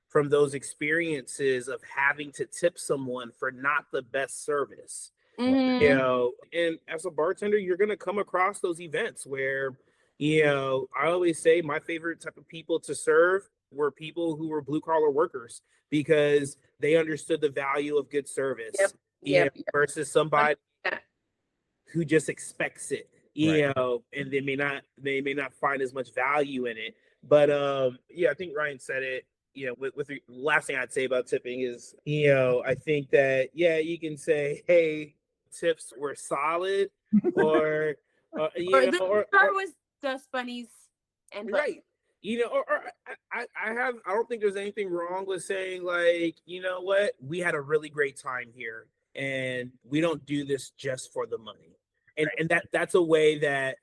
from those experiences of having to tip someone for not the best service. And as a bartender, you're going to come across those events where, I always say my favorite type of people to serve were people who were blue collar workers because they understood the value of good service. Versus somebody who just expects it, and they may not find as much value in it. But I think Ryan said it. With the last thing I'd say about tipping is, I think that you can say, hey, tips were solid, or or was dust bunnies and right. Or I don't think there's anything wrong with saying, like, you know what, we had a really great time here, and we don't do this just for the money. And that's a way that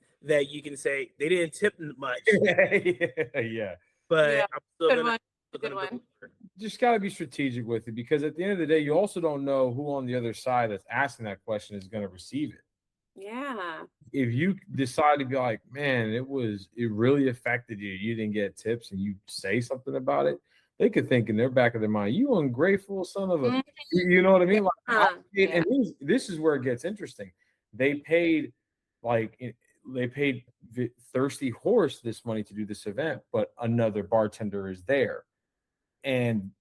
you can say they didn't tip much, Yeah. but Yeah. I'm still Good gonna, one. still Good gonna one. deliver. Just got to be strategic with it, because at the end of the day, you also don't know who on the other side that's asking that question is going to receive it. Yeah. If you decide to be like, man, it really affected you, you didn't get tips, and you say something about it, they could think in their back of their mind, you ungrateful son of a, Mhm. you know what I mean? Like, Yeah. and this is where it gets interesting. They paid Thirsty Horse this money to do this event, but another bartender is there. And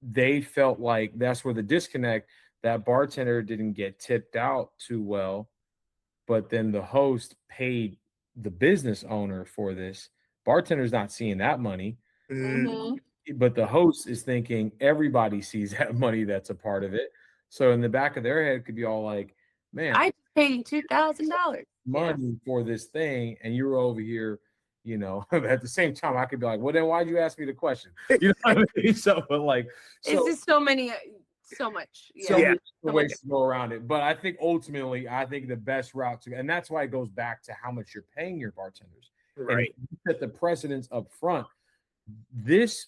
they felt like that's where the disconnect, that bartender didn't get tipped out too well, but then the host paid the business owner for this. Bartender's not seeing that money, Mm-hmm. but the host is thinking everybody sees that money that's a part of it. So in the back of their head could be all like, man, I just paid $2,000. money for this thing, and you're over here, at the same time I could be like, well, then why'd you ask me the question? You know what I mean? So, but like, It's just so much. so Yeah. many ways to go around it. But I think ultimately, the best route to, and that's why it goes back to how much you're paying your bartenders. Right. And you set the precedence up front. This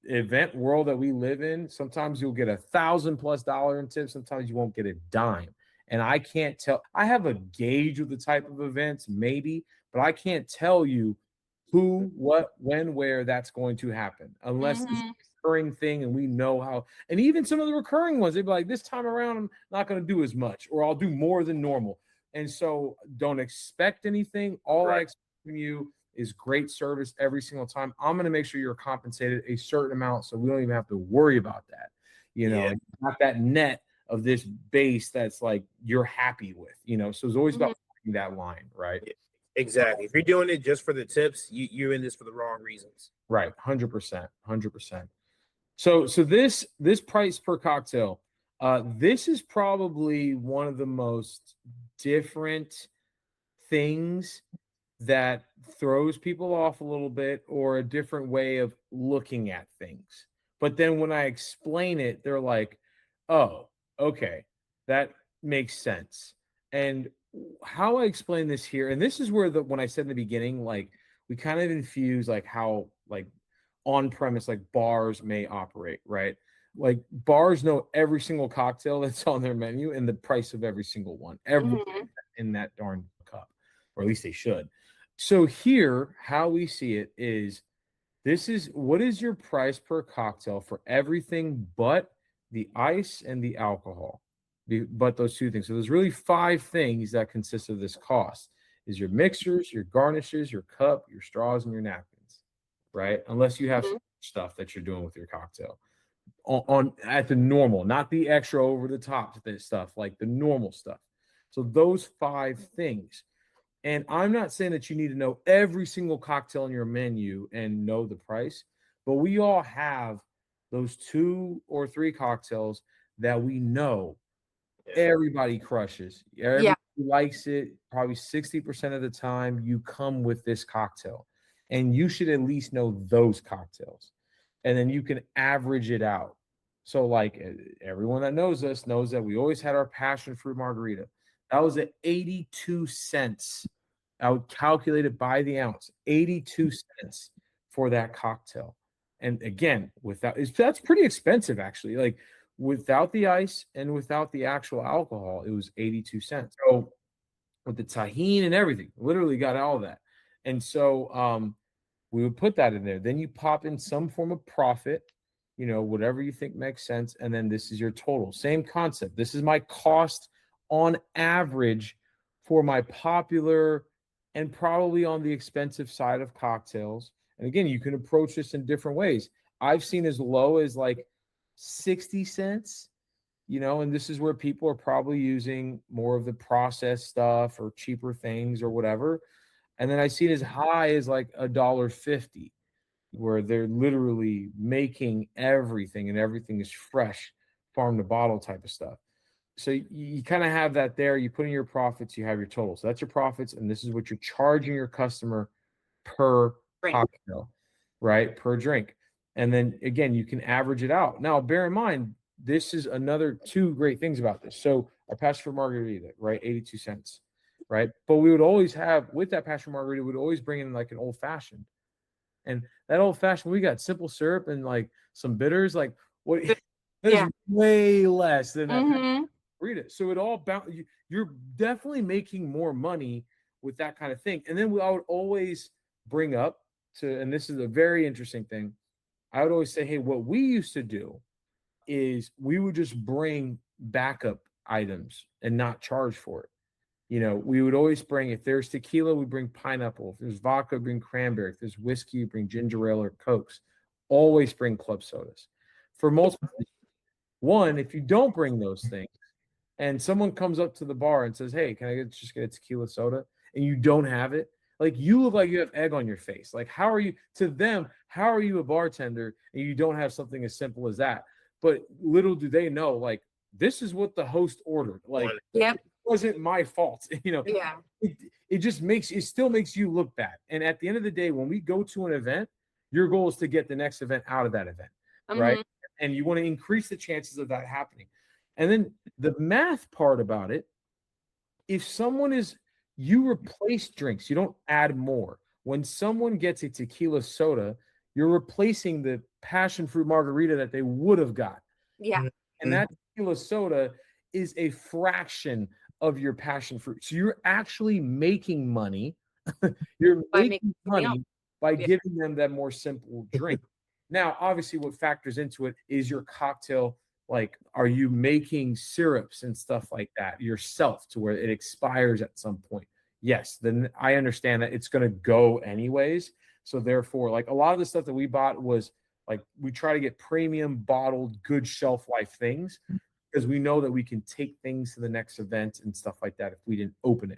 event world that we live in, sometimes you'll get $1,000+ in tips, sometimes you won't get a dime. And I can't tell. I have a gauge of the type of events, maybe, but I can't tell you who, what, when, where that's going to happen, unless it's a recurring thing and we know how. And even some of the recurring ones, they'd be like, this time around, I'm not going to do as much, or I'll do more than normal. And so don't expect anything. All I expect from you is great service every single time. I'm going to make sure you're compensated a certain amount, so we don't even have to worry about that. Not that net of this base that's like you're happy with, so it's always about finding that line, right? Exactly. If you're doing it just for the tips, you're in this for the wrong reasons. Right. 100%. So this price per cocktail, this is probably one of the most different things that throws people off a little bit, or a different way of looking at things. But then when I explain it, they're like, oh, okay, that makes sense. And how I explain this here, and this is where when I said in the beginning, like, we kind of infuse like how like on premise, like bars may operate, right? Like bars know every single cocktail that's on their menu and the price of every single one, in that darn cup, or at least they should. So here, how we see it is, what is your price per cocktail for everything but the ice and the alcohol, but those two things. So there's really 5 things that consist of this cost: is your mixers, your garnishes, your cup, your straws, and your napkins, right? Unless you have stuff that you're doing with your cocktail on at the normal, not the extra over the top stuff, like the normal stuff. So those 5 things. And I'm not saying that you need to know every single cocktail on your menu and know the price, but we all have those 2 or 3 cocktails that we know everybody crushes. Everybody likes it. Probably 60% of the time you come with this cocktail, and you should at least know those cocktails, and then you can average it out. So like everyone that knows us knows that we always had our passion fruit margarita. That was at 82 cents. I would calculate it by the ounce, 82 cents for that cocktail. And again, that's pretty expensive, actually. Like without the ice and without the actual alcohol, it was 82 cents. So with the tahini and everything, literally got all of that. And so we would put that in there. Then you pop in some form of profit, whatever you think makes sense. And then this is your total. Same concept. This is my cost on average for my popular and probably on the expensive side of cocktails. And again, you can approach this in different ways. I've seen as low as like 60 cents, and this is where people are probably using more of the processed stuff or cheaper things or whatever. And then I see it as high as like $1.50, where they're literally making everything, and everything is fresh, farm to bottle type of stuff. So you kind of have that there. You put in your profits, you have your total. So that's your profits, and this is what you're charging your customer per cocktail, right? Per drink. And then again, you can average it out. Now, bear in mind, this is another 2 great things about this. So our passion fruit margarita, right? 82 cents, right? But we would always have, with that passion margarita, we'd always bring in like an old fashioned. And that old fashioned, we got simple syrup and like some bitters, like what that's way less than that margarita. So it all you're definitely making more money with that kind of thing. And then I would always bring up and this is a very interesting thing. I would always say, hey, what we used to do is we would just bring backup items and not charge for it. You know, we would always bring, if there's tequila, we bring pineapple. If there's vodka, bring cranberry. If there's whiskey, bring ginger ale or Cokes. Always bring club sodas. For multiple reasons. One, if you don't bring those things and someone comes up to the bar and says, hey, can I just get a tequila soda? And you don't have it, like you look like you have egg on your face. Like how are you, to them, how are you a bartender and you don't have something as simple as that? But little do they know, like, this is what the host ordered. Like, it wasn't my fault. You know, it still makes you look bad. And at the end of the day, when we go to an event, your goal is to get the next event out of that event, right? And you want to increase the chances of that happening. And then the math part about it, if you replace drinks, you don't add more. When someone gets a tequila soda, you're replacing the passion fruit margarita that they would have got. Yeah. And that tequila soda is a fraction of your passion fruit. So you're actually making money. You're making money by giving them that more simple drink. Now, obviously, what factors into it is your cocktail. Like, are you making syrups and stuff like that yourself to where it expires at some point? Yes, then I understand that it's going to go anyways. So therefore, like a lot of the stuff that we bought was like, we try to get premium bottled, good shelf life things because we know that we can take things to the next event and stuff like that if we didn't open it.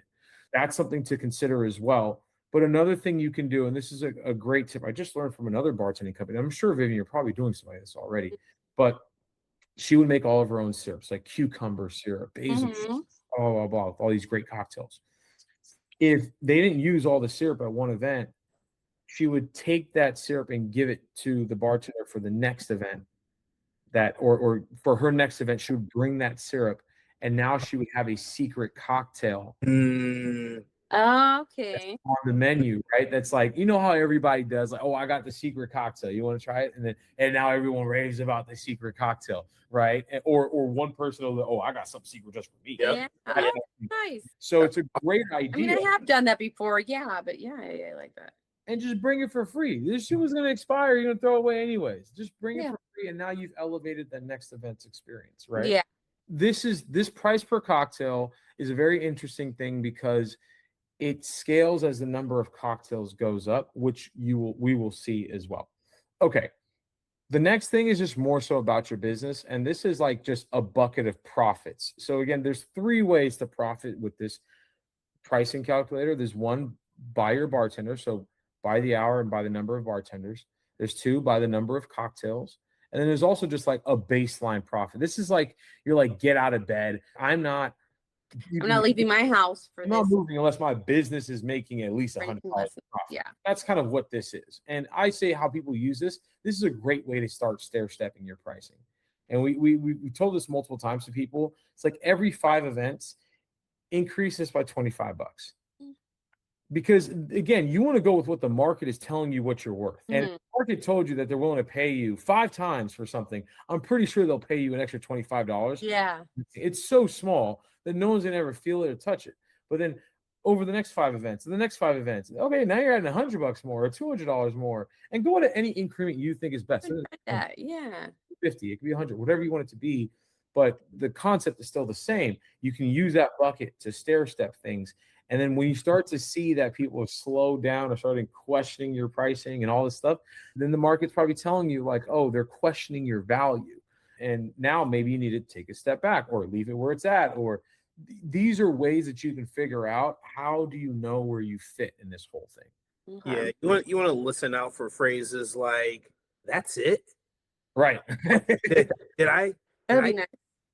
That's something to consider as well. But another thing you can do, and this is a great tip I just learned from another bartending company. I'm sure, Vivian, you're probably doing something like this already, but she would make all of her own syrups, like cucumber syrup, basil, blah, blah, blah, all these great cocktails. If they didn't use all the syrup at one event, she would take that syrup and give it to the bartender for the next event. Or for her next event, she would bring that syrup, and now she would have a secret cocktail. Okay. On the menu, right? That's like, you know how everybody does, like, oh, I got the secret cocktail. You want to try it? And now everyone raves about the secret cocktail, right? Or one person will, oh, I got something secret just for me. Yeah. Oh, nice. So it's a great idea. I mean, I have done that before. Yeah, but yeah, I like that. And just bring it for free. This shit was going to expire. You're going to throw it away anyways. Just bring it for free. And now you've elevated the next event's experience, right? Yeah. This price per cocktail is a very interesting thing because it scales as the number of cocktails goes up, which we will see as well. Okay. The next thing is just more so about your business. And this is like just a bucket of profits. So again, there's 3 ways to profit with this pricing calculator. There's 1, by your bartender. So by the hour and by the number of bartenders. There's 2, by the number of cocktails. And then there's also just like a baseline profit. This is like, you're like, get out of bed. I'm not leaving my house for this. I'm not moving unless my business is making at least $100 profit. Yeah. That's kind of what this is. And I say how people use this. This is a great way to start stair-stepping your pricing. And we told this multiple times to people. It's like every 5 events, increase this by $25. Because again, you want to go with what the market is telling you what you're worth. And if the market told you that they're willing to pay you 5 times for something, I'm pretty sure they'll pay you an extra $25. Yeah. It's so small that no one's gonna ever feel it or touch it. But then over the next 5 events, and the next 5 events, okay, now you're adding $100 more or $200 more, and go to any increment you think is best. That, yeah. 50, it could be 100, whatever you want it to be. But the concept is still the same. You can use that bucket to stair step things. And then when you start to see that people have slowed down or starting questioning your pricing and all this stuff, then the market's probably telling you like, oh, they're questioning your value. And now maybe you need to take a step back or leave it where it's at. Or these are ways that you can figure out how do you know where you fit in this whole thing. Yeah, you want to listen out for phrases like, that's it? Right. Did I? That'll be nice.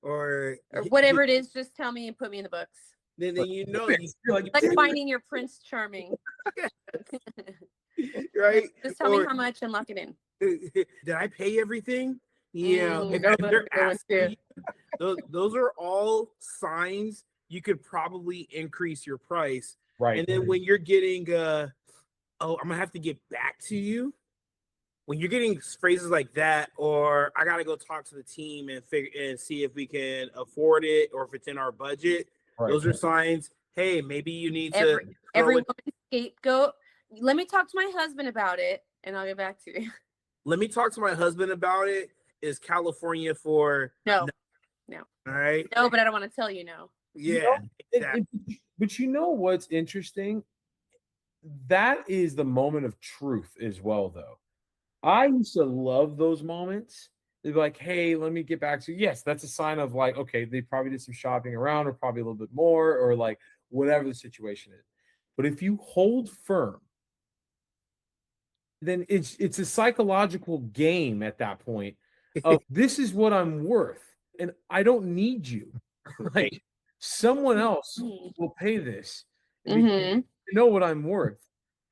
Or whatever it is, just tell me and put me in the books. Then you know, like finding your Prince Charming. Right? Just tell me how much and lock it in. did I pay everything? Yeah, Mm, and those they're are good ones too. asking you, those are all signs you could probably increase your price. Right. And then when you're getting, oh, I'm gonna have to get back to you. When you're getting phrases like that, or I gotta go talk to the team and figure and see if we can afford it or if it's in our budget. Right. Those are signs. Hey, maybe you need to throw every it. woman's scapegoat. Let me talk to my husband about it, and I'll get back to you. Let me talk to my husband about it. Is California for No. All right. No, but I don't want to tell you no. Yeah. Exactly. But you know what's interesting? That is the moment of truth as well, though. I used to love those moments. They'd be like, hey, let me get back to you. Yes, that's a sign of like, okay, they probably did some shopping around or probably a little bit more or like whatever the situation is. But if you hold firm, then it's a psychological game at that point of this is what I'm worth and I don't need you. Like someone else will pay this. Mm-hmm. You know what I'm worth.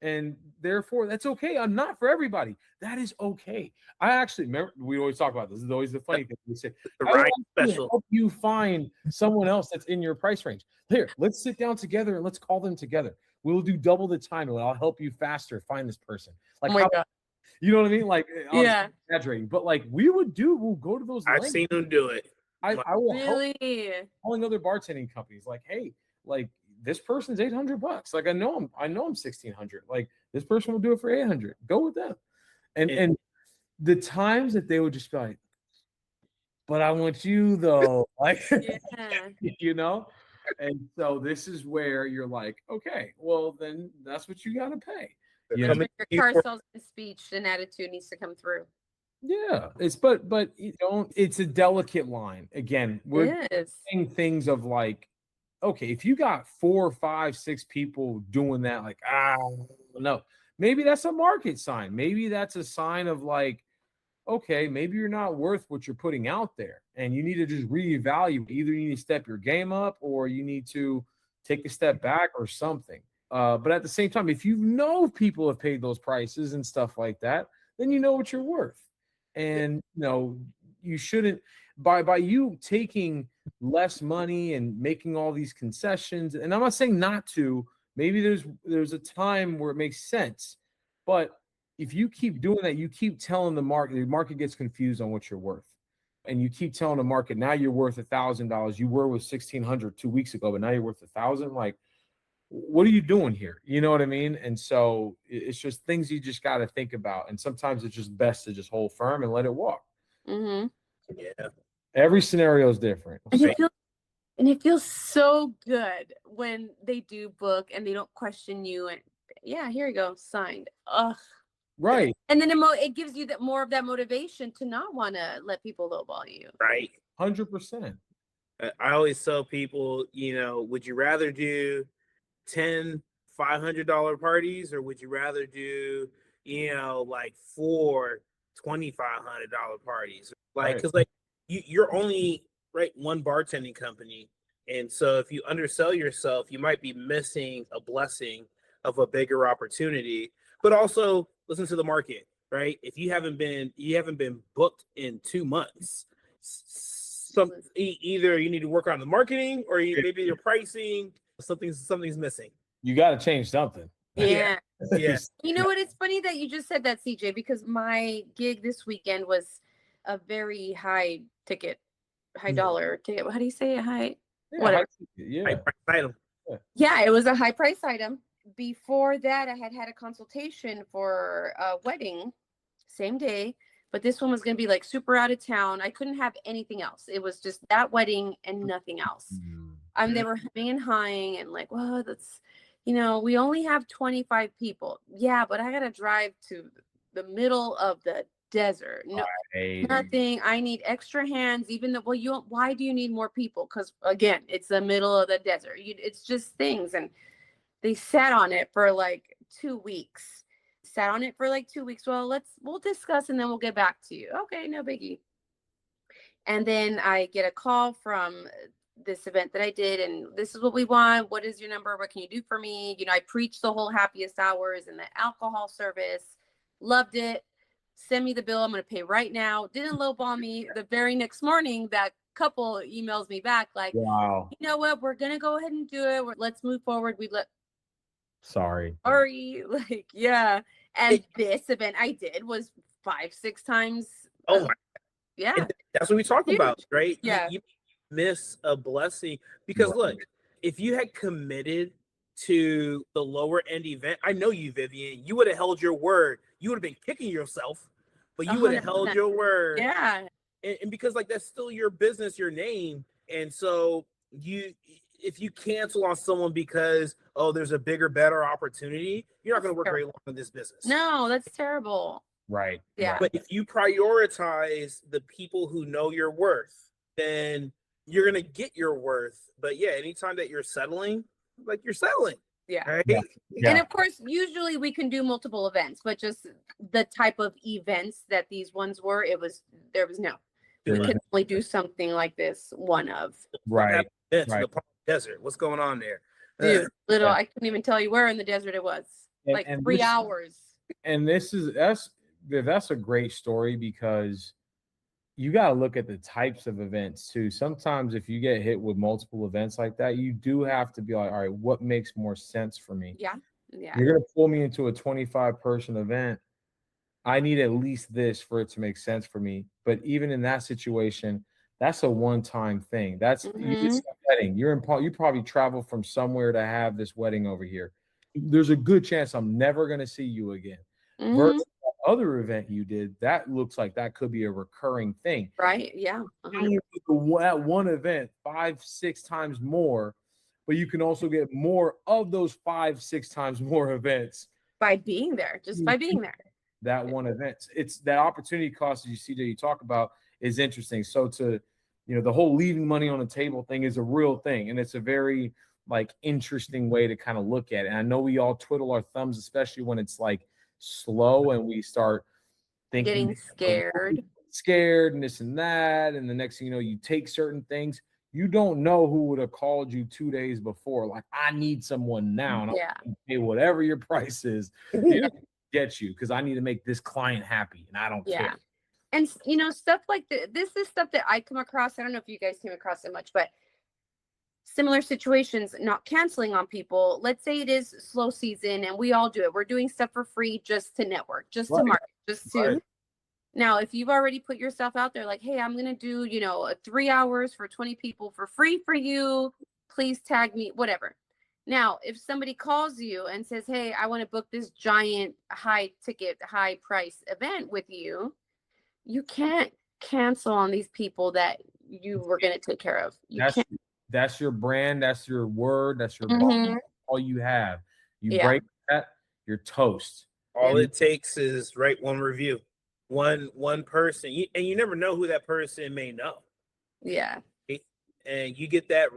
And therefore, that's okay. I'm not for everybody. That is okay. I actually remember we always talk about this. This is always the funny thing. We say, I want to help you find someone else that's in your price range. Here, let's sit down together and let's call them together. We'll do double the time and I'll help you faster find this person. Like, oh my God. You know what I mean? Like, yeah, exaggerating, but like we'll go to those. I've seen them do it. I will really help calling other bartending companies. Like, hey, like this person's $800. Like I know him 1,600. Like this person will do it for 800. Go with them. And the times that they would just be like, but I want you though, like yeah. you know. And so this is where you're like, okay, well then that's what you got to pay. Your car sells the speech and attitude needs to come through. Yeah, but you don't. It's a delicate line. Again, we're saying things of like, okay, if you got 4, 5, 6 people doing that, like, no, maybe that's a market sign. Maybe that's a sign of like, okay, maybe you're not worth what you're putting out there, and you need to just reevaluate. Either you need to step your game up, or you need to take a step back, or something. But at the same time, if you know people have paid those prices and stuff like that, then you know what you're worth. And you shouldn't by you taking less money and making all these concessions. And I'm not saying not to. Maybe there's a time where it makes sense, but if you keep doing that, you keep telling the market gets confused on what you're worth, and you keep telling the market now you're worth $1,000. You were with 1,600 2 weeks ago, but now you're worth 1,000. Like, what are you doing here? You know what I mean? And so it's just things you just got to think about. And sometimes it's just best to just hold firm and let it walk. Mm-hmm. Yeah. Every scenario is different. And it feels so good when they do book and they don't question you. And yeah, here you go, signed. Ugh. Right. And then it gives you more of that motivation to not want to let people lowball you. Right. 100%. I always tell people, would you rather do 10 $500 parties, or would you rather do like 4 $2,500 parties? Like, because like you're only one bartending company, and so if you undersell yourself, you might be missing a blessing of a bigger opportunity. But also listen to the market, right? If you haven't been booked in 2 months, either you need to work on the marketing, or maybe your pricing, something's missing. You got to change something. Yeah. Yeah. You know what? It's funny that you just said that, CJ, because my gig this weekend was a very high dollar ticket. How do you say it? High? Whatever. High price item. Yeah, it was a high price item. Before that, I had a consultation for a wedding, same day, but this one was going to be like super out of town. I couldn't have anything else. It was just that wedding and nothing else. They were hemming and hawing and like, well, that's, we only have 25 people. Yeah, but I got to drive to the middle of the desert. No, nothing. I need extra hands, even though, why do you need more people? Because again, it's the middle of the desert. It's just things. And they sat on it for like 2 weeks. Well, we'll discuss and then we'll get back to you. Okay, no biggie. And then I get a call from this event that I did, and this is what we want. What is your number? What can you do for me? I preached the whole Happiest Hours and the alcohol service. Loved it. Send me the bill. I'm going to pay right now. Didn't lowball me. The very next morning, that couple emails me back like, Wow. you know what? We're going to go ahead and do it. Let's move forward. Sorry. Like, yeah. And this event I did was 5-6 times. Oh my. Yeah. And that's what we talk about, right? Yeah. You miss a blessing because look, if you had committed to the lower end event, I know you, Vivian, you would have held your word. You would have been kicking yourself, but you would have held your word. Yeah. And because like that's still your business, your name. And so if you cancel on someone because there's a bigger, better opportunity, you're not going to work very long in this business. No, that's terrible. Right. Yeah. But if you prioritize the people who know your worth, then you're going to get your worth. But yeah, anytime that you're settling, like you're settling. Yeah. Right? Yeah. And of course, usually we can do multiple events, but just the type of events that these ones were, there was no. We could only do something like this one of. Right. It's the Palm Desert. What's going on there? Dude, I couldn't even tell you where in the desert it was. And 3 hours. And that's a great story because you got to look at the types of events too. Sometimes if you get hit with multiple events like that, you do have to be like, all right, what makes more sense for me? Yeah. Yeah. You're going to pull me into a 25-person event. I need at least this for it to make sense for me. But even in that situation, that's a one-time thing. It's a wedding. You probably travel from somewhere to have this wedding over here. There's a good chance I'm never going to see you again. Versus the other event you did, that looks like that could be a recurring thing. Right. Yeah. You do that one event 5-6 times more, but you can also get more of those 5-6 times more events by being there, just by being there. That one event. It's that opportunity cost, as you see that you talk about, is interesting. So the whole leaving money on the table thing is a real thing, and it's a very interesting way to kind of look at it. And I know we all twiddle our thumbs, especially when it's slow and we start thinking, getting scared and this and that, and the next thing you know, you take certain things. You don't know who would have called you 2 days before. Like, I need someone now, and I'll pay whatever your price is. Get you because I need to make this client happy, and I don't care. And stuff like this is stuff that I come across. I don't know if you guys came across it much, but similar situations, not canceling on people. Let's say it is slow season and we all do it. We're doing stuff for free just to network, just to market, just to. Now, if you've already put yourself out there like, hey, I'm going to do, 3 hours for 20 people for free for you. Please tag me, whatever. Now, if somebody calls you and says, hey, I want to book this giant high ticket, high price event with you, you can't cancel on these people that you were going to take care of. That's your brand. That's your word. That's your bond, all you have. You break that, you're toast. All it takes is write one review, one person, and you never know who that person may know. Yeah. And you get that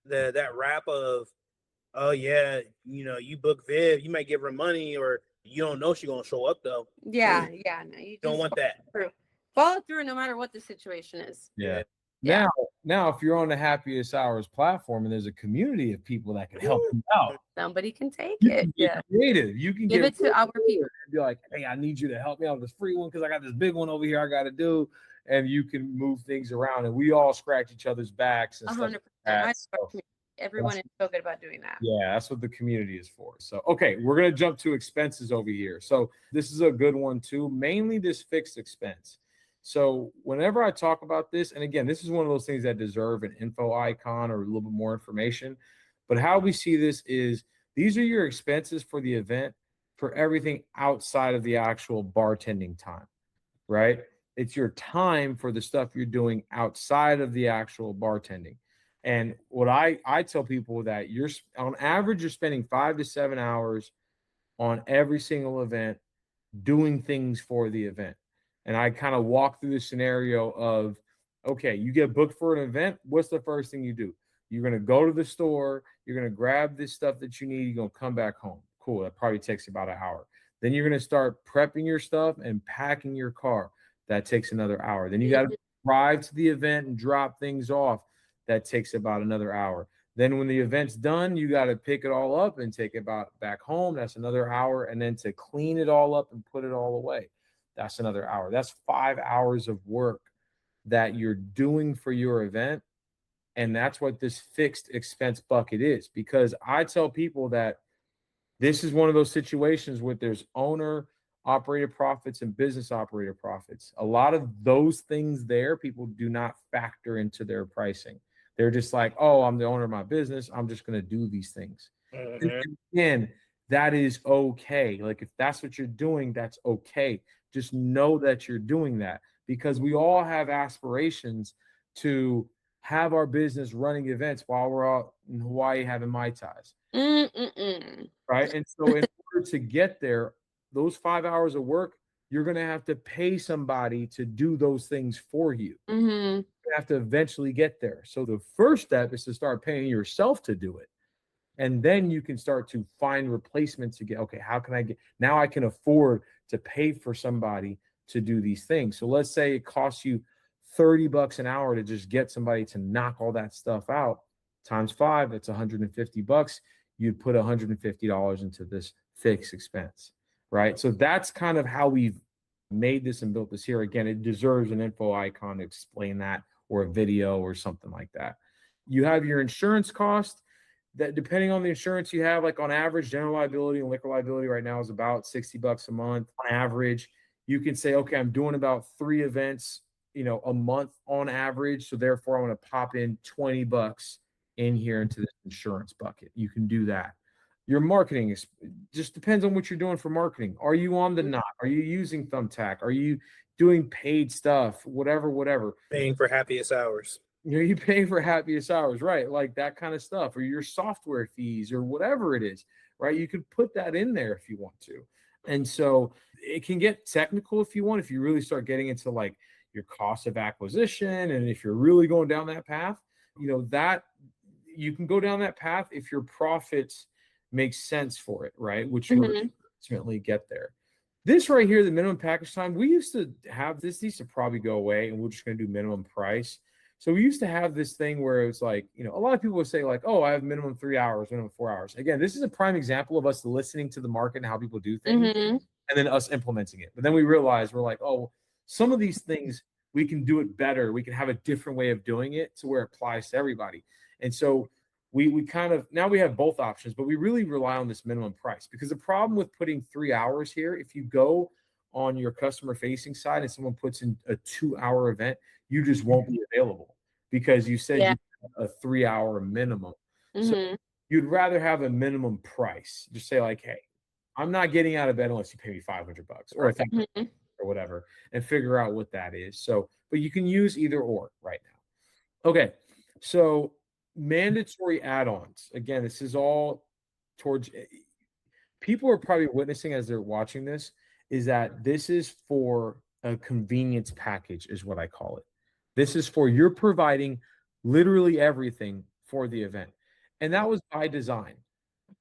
that rap of, oh yeah, you book Viv, you might give her money, or you don't know she's gonna show up though. Yeah, no, you don't want that. Follow through no matter what the situation is. Yeah. Now, if you're on the Happiest Ours platform and there's a community of people that can help you out, somebody can take you it. Can get creative. You can give it to our people. And be like, hey, I need you to help me out with this free one because I got this big one over here I got to do, and you can move things around, and we all scratch each other's backs and 100%. stuff like that. Everyone is so good about doing that. Yeah, that's what the community is for. So, okay, we're going to jump to expenses over here. So this is a good one too, mainly this fixed expense. So whenever I talk about this, and again, this is one of those things that deserve an info icon or a little bit more information, but how we see this is these are your expenses for the event for everything outside of the actual bartending time, right? It's your time for the stuff you're doing outside of the actual bartending. And what I tell people that you're on average, you're spending 5 to 7 hours on every single event doing things for the event. And I kind of walk through the scenario of, okay, you get booked for an event. What's the first thing you do? You're going to go to the store. You're going to grab this stuff that you need. You're going to come back home. Cool. That probably takes about an hour. Then you're going to start prepping your stuff and packing your car. That takes another hour. Then you got to drive to the event and drop things off. That takes about another hour. Then when the event's done, you got to pick it all up and take it back home. That's another hour. And then to clean it all up and put it all away. That's another hour. That's 5 hours of work that you're doing for your event. And that's what this fixed expense bucket is, because I tell people that this is one of those situations where there's owner operator profits and business operator profits. A lot of those things there, people do not factor into their pricing. They're just like, oh, I'm the owner of my business, I'm just going to do these things. And again, that is okay. Like if that's what you're doing, that's okay. Just know that you're doing that, because we all have aspirations to have our business running events while we're out in Hawaii having Mai Tais. Right. And so in order to get there, those 5 hours of work, you're going to have to pay somebody to do those things for you. You have to eventually get there. So the first step is to start paying yourself to do it. And then you can start to find replacements to get, okay, how can I get, now I can afford to pay for somebody to do these things. So let's say it costs you $30 an hour to just get somebody to knock all that stuff out, times 5, that's $150. You'd put $150 into this fixed expense, right? So that's kind of how we've made this and built this here. Again, it deserves an info icon to explain that, or a video or something like that. You have your insurance cost that, depending on the insurance you have, like on average, general liability and liquor liability right now is about $60 a month on average. You can say, okay, I'm doing about 3 events, a month on average. So therefore I want to pop in $20 in here into this insurance bucket. You can do that. Your marketing is just depends on what you're doing for marketing. Are you on the knot? Are you using Thumbtack? Are you doing paid stuff? Whatever. Paying for Happiest Hours. You paying for Happiest Hours, right? Like that kind of stuff, or your software fees, or whatever it is, right? You could put that in there if you want to. And so it can get technical if you want, if you really start getting into like your cost of acquisition. And if you're really going down that path, that you can go down that path if your profits make sense for it, right? Which will ultimately get there. This right here, the minimum package time, we used to have this. These should probably go away, and we're just going to do minimum price. So we used to have this thing where it was like, a lot of people would say like, oh, I have minimum 3 hours, minimum 4 hours. Again, this is a prime example of us listening to the market and how people do things, and then us implementing it. But then we realized we're like, oh, some of these things we can do it better. We can have a different way of doing it to where it applies to everybody. And so we kind of, now we have both options, but we really rely on this minimum price, because the problem with putting 3 hours here, if you go on your customer facing side and someone puts in a 2-hour event, you just won't be available because you said you have a 3 hour minimum. So you'd rather have a minimum price. Just say like, hey, I'm not getting out of bed unless you pay me $500 or $1,000 or whatever, and figure out what that is. So, but you can use either or right now. Okay. So mandatory add-ons. Again, this is all towards people are probably witnessing as they're watching this, is that this is for a convenience package is what I call it. This is for you're providing literally everything for the event. And that was by design.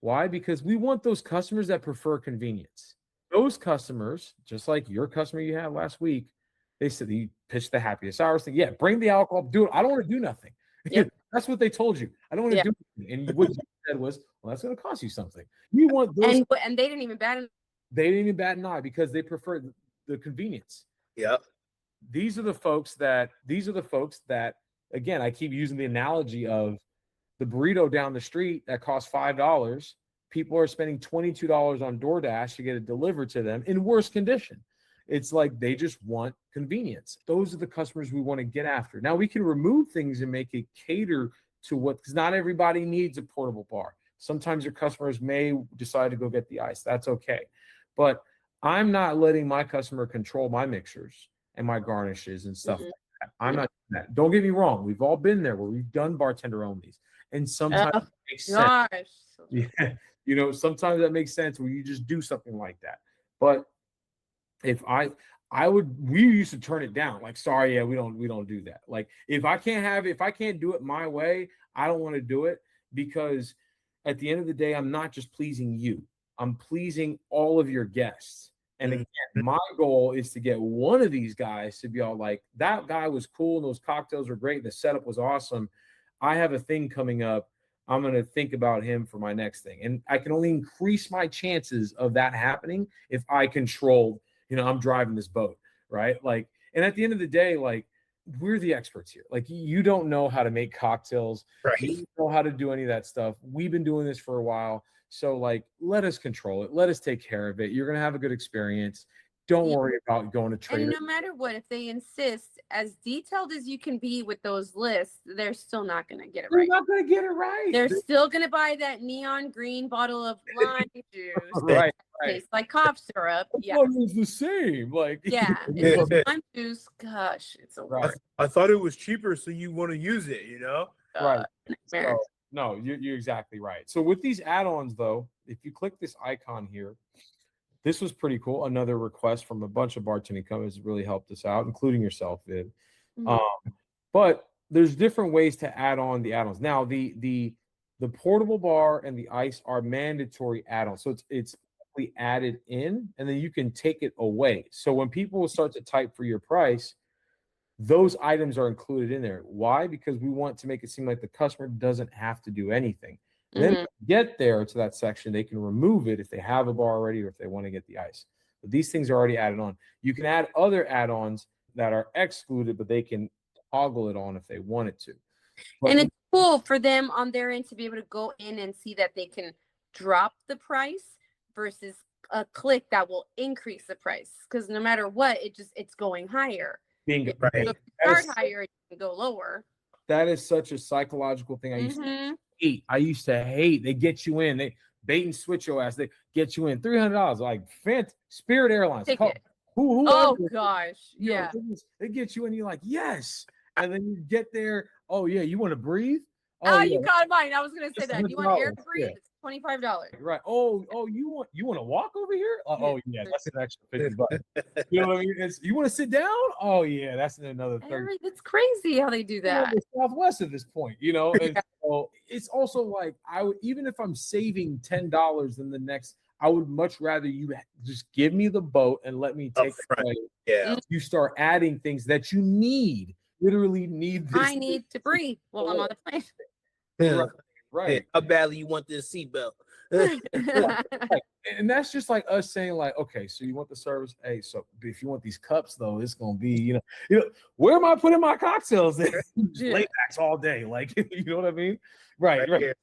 Why? Because we want those customers that prefer convenience. Those customers, just like your customer you had last week, they said, you pitched the Happiest Hours thing. Yeah, bring the alcohol, do it. I don't want to do nothing. Yep. That's what they told you. I don't want to do anything. And what you said was, well, that's going to cost you something. We want those. And they didn't even bat an eye because they prefer the convenience. Yep. These are the folks that, again, I keep using the analogy of the burrito down the street that costs $5. People are spending $22 on DoorDash to get it delivered to them in worse condition. It's like they just want convenience. Those are the customers we want to get after. Now we can remove things and make it cater to because not everybody needs a portable bar. Sometimes your customers may decide to go get the ice. That's okay. But I'm not letting my customer control my mixers and my garnishes and stuff like that. I'm not doing that. Don't get me wrong. We've all been there where we've done bartender onlys. And sometimes it makes sense. Yeah, sometimes that makes sense where you just do something like that. But if we used to turn it down. Like, sorry, yeah, we don't do that. Like, if I can't do it my way, I don't want to do it, because at the end of the day, I'm not just pleasing you. I'm pleasing all of your guests. And again, my goal is to get one of these guys to be all like, that guy was cool and those cocktails were great. The setup was awesome. I have a thing coming up. I'm going to think about him for my next thing. And I can only increase my chances of that happening if I control I'm driving this boat, right? Like, and at the end of the day, like, we're the experts here. Like, you don't know how to make cocktails. Right. You don't know how to do any of that stuff. We've been doing this for a while. So, like, let us control it. Let us take care of it. You're going to have a good experience. Don't worry about going to Trader. And no matter what, if they insist, as detailed as you can be with those lists, they're still not going to get it right. They're not going to get it right. They're still going to buy that neon green bottle of lime juice. Right. Tastes like cough syrup. Yeah. It's the same. Like, Yeah. It's lime juice. Gosh, it's a Right. worst. I thought it was cheaper, so you want to use it, Right. Nightmare. So, no, you're exactly right. So with these add-ons, though, if you click this icon here, this was pretty cool. Another request from a bunch of bartending companies really helped us out, including yourself, Viv. But there's different ways to add on the add-ons. Now, the portable bar and the ice are mandatory add-ons. So it's added in, and then you can take it away. So when people start to type for your price, those items are included in there. Why? Because we want to make it seem like the customer doesn't have to do anything. Then when they get there to that section, they can remove it if they have a bar already or if they want to get the ice. But these things are already added on. You can add other add-ons that are excluded, but they can toggle it on if they wanted to. But and it's cool for them on their end to be able to go in and see that they can drop the price versus a click that will increase the price. Because no matter what, it's going higher. Right. So if you start higher, you can go lower. That is such a psychological thing. I used to hate. They get you in. They bait and switch your ass. They get you in $300. Like Spirit Airlines. Who? Oh gosh, yeah. They get you in. You're like, yes. And then you get there. Oh yeah, you want to breathe? Oh, you got mine. I was gonna say that. You want air to breathe? Yeah. It's $25. Right. Oh, you want to walk over here? Oh yeah, that's an extra $50. You know what I mean? You want to sit down? Oh yeah, that's another $30. It's crazy how they do that. Southwest at this point, And so it's also like even if I'm saving $10 in the next, I would much rather you just give me the boat and let me take it away. Yeah. You start adding things that you need. Literally need this. I need to breathe while I'm on the plane. Yeah. Right. Hey, how badly you want this seatbelt? And that's just like us saying, like, okay, so you want the service? Hey, so if you want these cups, though, it's gonna be, where am I putting my cocktails? Laybacks all day, like, you know what I mean? Right.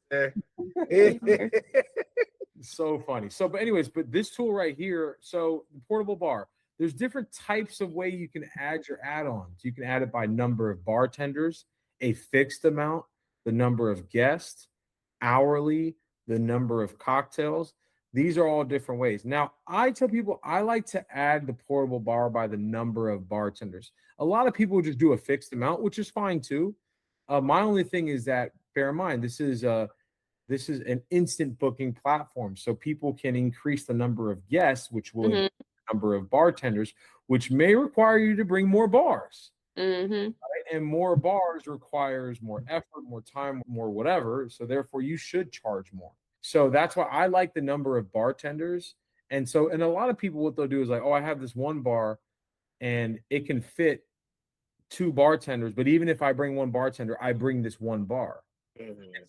So funny. So, but anyways, this tool right here, so the portable bar. There's different types of way you can add your add-ons. You can add it by number of bartenders, a fixed amount, the number of guests, hourly, the number of cocktails. These are all different ways. Now, I tell people I like to add the portable bar by the number of bartenders. A lot of people just do a fixed amount, which is fine too. My only thing is that, bear in mind, this is an instant booking platform, so people can increase the number of guests, which will increase the number of bartenders, which may require you to bring more bars. Right? And more bars requires more effort, more time, more whatever. So therefore, you should charge more. So that's why I like the number of bartenders. And a lot of people, what they'll do is like, oh, I have this one bar and it can fit 2 bartenders. But even if I bring 1 bartender, I bring this 1 bar.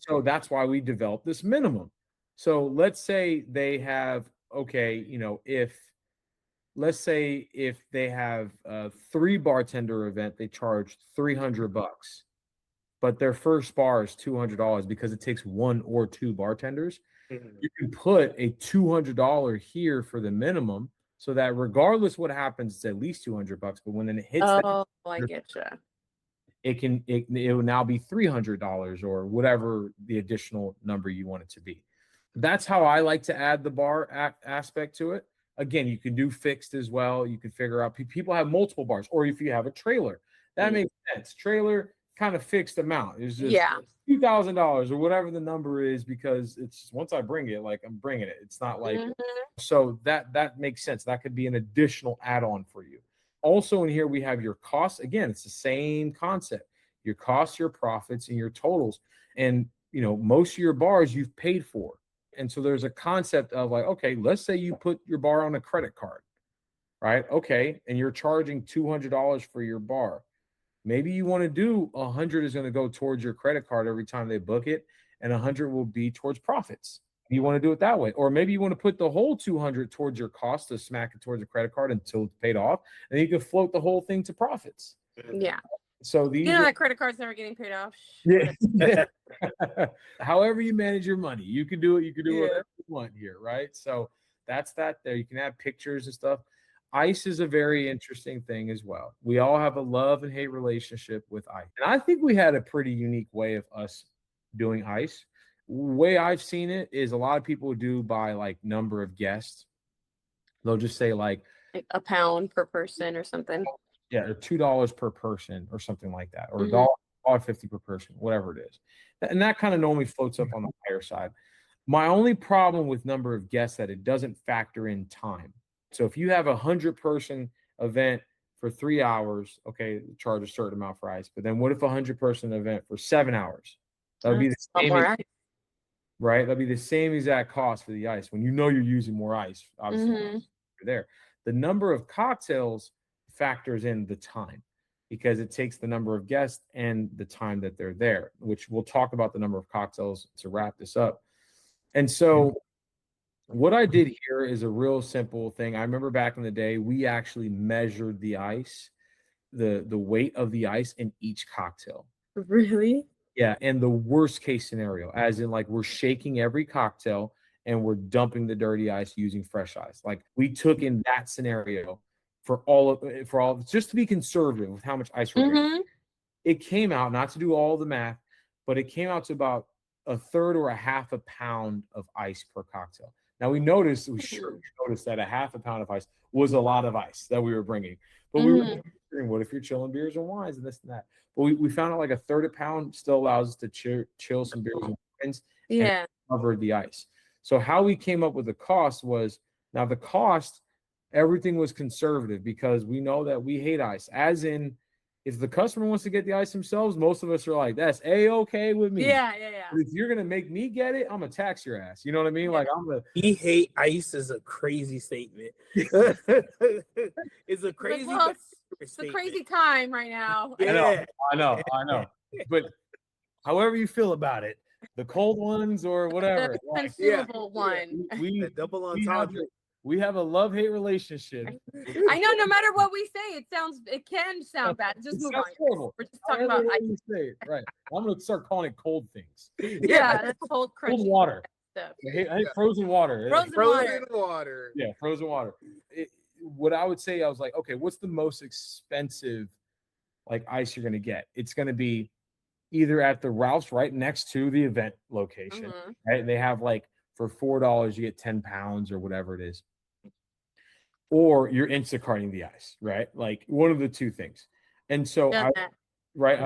So that's why we developed this minimum. So let's say they have, let's say if they have a 3 bartender event, they charge $300, but their first bar is $200 because it takes 1 or 2 bartenders. You can put a $200 here for the minimum, so that regardless what happens, it's at least $200. But when it hits, I get you. It will now be $300 or whatever the additional number you want it to be. That's how I like to add the bar aspect to it. Again, you can do fixed as well. You can figure out people have multiple bars, or if you have a trailer, that makes sense. Trailer kind of fixed amount. It's just $2,000 or whatever the number is, because it's just, once I bring it, like I'm bringing it. It's not like so that makes sense. That could be an additional add-on for you. Also in here we have your costs. Again, it's the same concept. Your costs, your profits, and your totals. And most of your bars you've paid for. And so there's a concept of like, okay, let's say you put your bar on a credit card, right? Okay, and you're charging $200 for your bar. Maybe you want to do 100 is going to go towards your credit card every time they book it, and 100 will be towards profits. You want to do it that way, or maybe you want to put the whole 200 towards your cost to smack it towards a credit card until it's paid off, and you can float the whole thing to profits. Yeah. So these, that credit card's never getting paid off. yeah. However you manage your money, you can do it. You can do whatever you want here, right? So that's that. There, you can have pictures and stuff. Ice is a very interesting thing as well. We all have a love and hate relationship with ice, and I think we had a pretty unique way of us doing ice. Way I've seen it is a lot of people do by like number of guests. They'll just say like a pound per person or something. Yeah, or $2 per person or something like that, or $1.50 per person, whatever it is. And that kind of normally floats up on the higher side. My only problem with number of guests that it doesn't factor in time. So if you have 100-person event for 3 hours, okay, charge a certain amount for ice. But then what if 100-person event for 7 hours? That would be the same, right? That'd be the same exact cost for the ice when you know you're using more ice. Obviously, you're there. The number of cocktails factors in the time because it takes the number of guests and the time that they're there, which we'll talk about the number of cocktails to wrap this up. And so what I did here is a real simple thing. I remember back in the day, we actually measured the ice, the weight of the ice in each cocktail. Really? Yeah. And the worst case scenario, as in like we're shaking every cocktail and we're dumping the dirty ice using fresh ice. Like we took in that scenario for all just to be conservative with how much ice we're drinking. It came out, not to do all the math, but it came out to about a third or a half a pound of ice per cocktail. Now we noticed that a half a pound of ice was a lot of ice that we were bringing, but we were wondering, what if you're chilling beers and wines and this and that? But we found out like a third a pound still allows us to chill some beers and wines and cover the ice. So how we came up with the cost was, now the cost, everything was conservative because we know that we hate ice. As in, if the customer wants to get the ice themselves, most of us are like, that's A-okay with me. Yeah. But if you're gonna make me get it, I'm gonna tax your ass. You know what I mean? Like we hate ice is a crazy statement. It's a crazy it's a crazy time right now. I know. But however you feel about it, the cold ones or whatever. The consumable one. We double entendre. We have a love-hate relationship. I know. No matter what we say, it can sound bad. Just move on. Horrible. We're just talking about ice. Say it. Right. I'm gonna start calling it cold things. Yeah, that's cold water stuff. I hate frozen water. Frozen water. Yeah, frozen water. What I would say, I was like, okay, what's the most expensive like ice you're gonna get? It's gonna be either at the Ralph's right next to the event location. Right? They have like for $4 you get 10 pounds or whatever it is. Or you're Instacarting the ice, right? Like one of the two things. And so I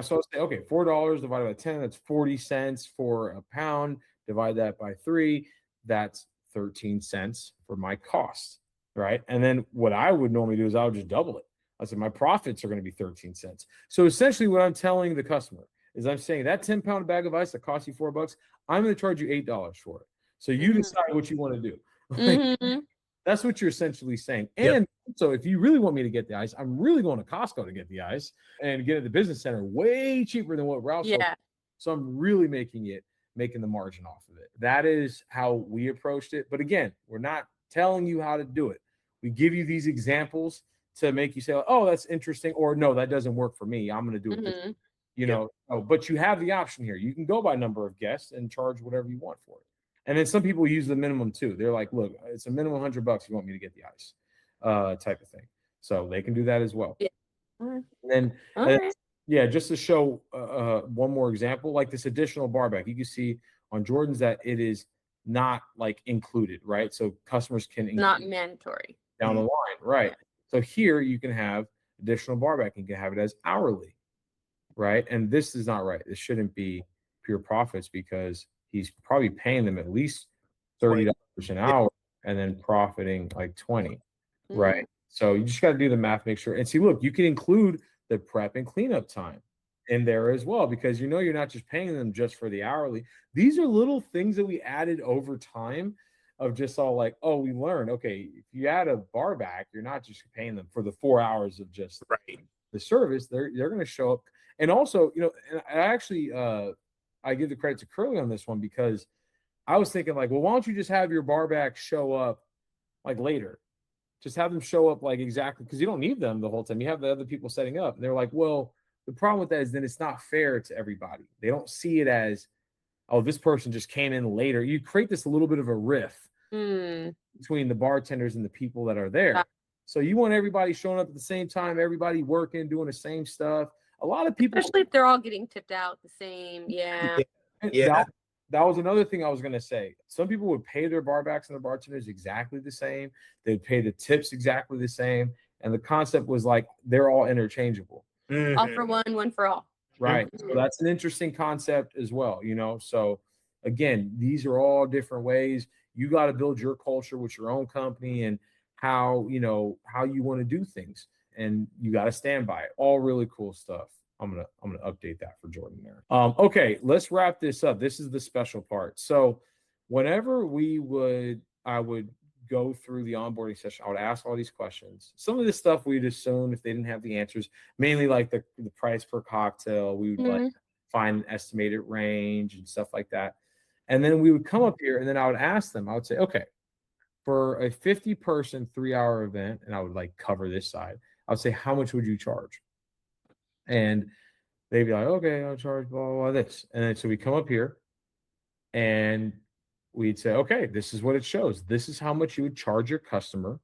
say, okay, $4 divided by 10, that's 40 cents for a pound. Divide that by 3, that's 13 cents for my cost, right? And then what I would normally do is I would just double it. I said my profits are going to be 13 cents. So essentially what I'm telling the customer is I'm saying that 10-pound bag of ice that costs you $4, I'm going to charge you $8 for it. So you decide what you want to do. That's what you're essentially saying. And so if you really want me to get the ice, I'm really going to Costco to get the ice and get it at the business center way cheaper than what Ralph's. So I'm really making the margin off of it. That is how we approached it. But again, we're not telling you how to do it. We give you these examples to make you say, oh, that's interesting. Or no, that doesn't work for me. I'm going to do it this way. You know, but you have the option here. You can go by number of guests and charge whatever you want for it. And then some people use the minimum too. They're like, look, it's a minimum $100 you want me to get the ice, type of thing. So they can do that as well. And then, just to show one more example, like this additional barback, you can see on Jordan's that it is not like included, right? So customers can not mandatory down the line, right? So here you can have additional barback. You can have it as hourly, right? And this is not right. This shouldn't be pure profits because he's probably paying them at least $30 an hour and then profiting like 20, right? So you just got to do the math, make sure. And see, look, you can include the prep and cleanup time in there as well, because you know you're not just paying them just for the hourly. These are little things that we added over time of just all like, oh, we learned, okay, if you add a bar back, you're not just paying them for the 4 hours of just the service. They're going to show up. And also, you know, and I actually, I give the credit to Curly on this one because I was thinking like, well, why don't you just have your barbacks show up like later? Just have them show up like exactly, because you don't need them the whole time. You have the other people setting up. And they're like, well, the problem with that is then it's not fair to everybody. They don't see it as, oh, this person just came in later. You create this a little bit of a rift between the bartenders and the people that are there. So you want everybody showing up at the same time, everybody working, doing the same stuff. A lot of people, especially if they're all getting tipped out the same. Yeah. That was another thing I was going to say. Some people would pay their barbacks and their bartenders exactly the same. They'd pay the tips exactly the same. And the concept was like, they're all interchangeable. All for one, one for all. Right. So that's an interesting concept as well, you know? So again, these are all different ways. You got to build your culture with your own company and how, you know, how you want to do things, and you got to stand by it. All really cool stuff. I'm gonna update that for Jordan there. Okay, let's wrap this up. This is the special part. So whenever I would go through the onboarding session, I would ask all these questions. Some of this stuff we'd assume if they didn't have the answers, mainly like the price per cocktail. We would like find an estimated range and stuff like that. And then we would come up here and then I would ask them, I would say, okay, for a 50-person 3-hour event, and I would like cover this side, I would say, how much would you charge? And they'd be like, okay, I'll charge blah, blah, blah, this. And then so we come up here and we'd say, okay, this is what it shows. This is how much you would charge your customer.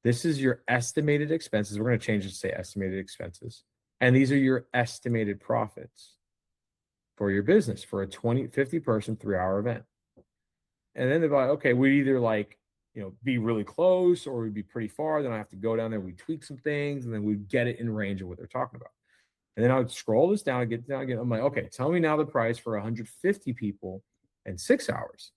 This is your estimated expenses. We're going to change it to say estimated expenses. And these are your estimated profits for your business for a 50-person 3-hour event. And then they're like, okay, we'd either like, you know, be really close or we'd be pretty far. Then I have to go down there. We tweak some things and then we'd get it in range of what they're talking about. And then I would scroll this down and get down again. I'm like, okay, tell me now the price for 150 people and 6 hours,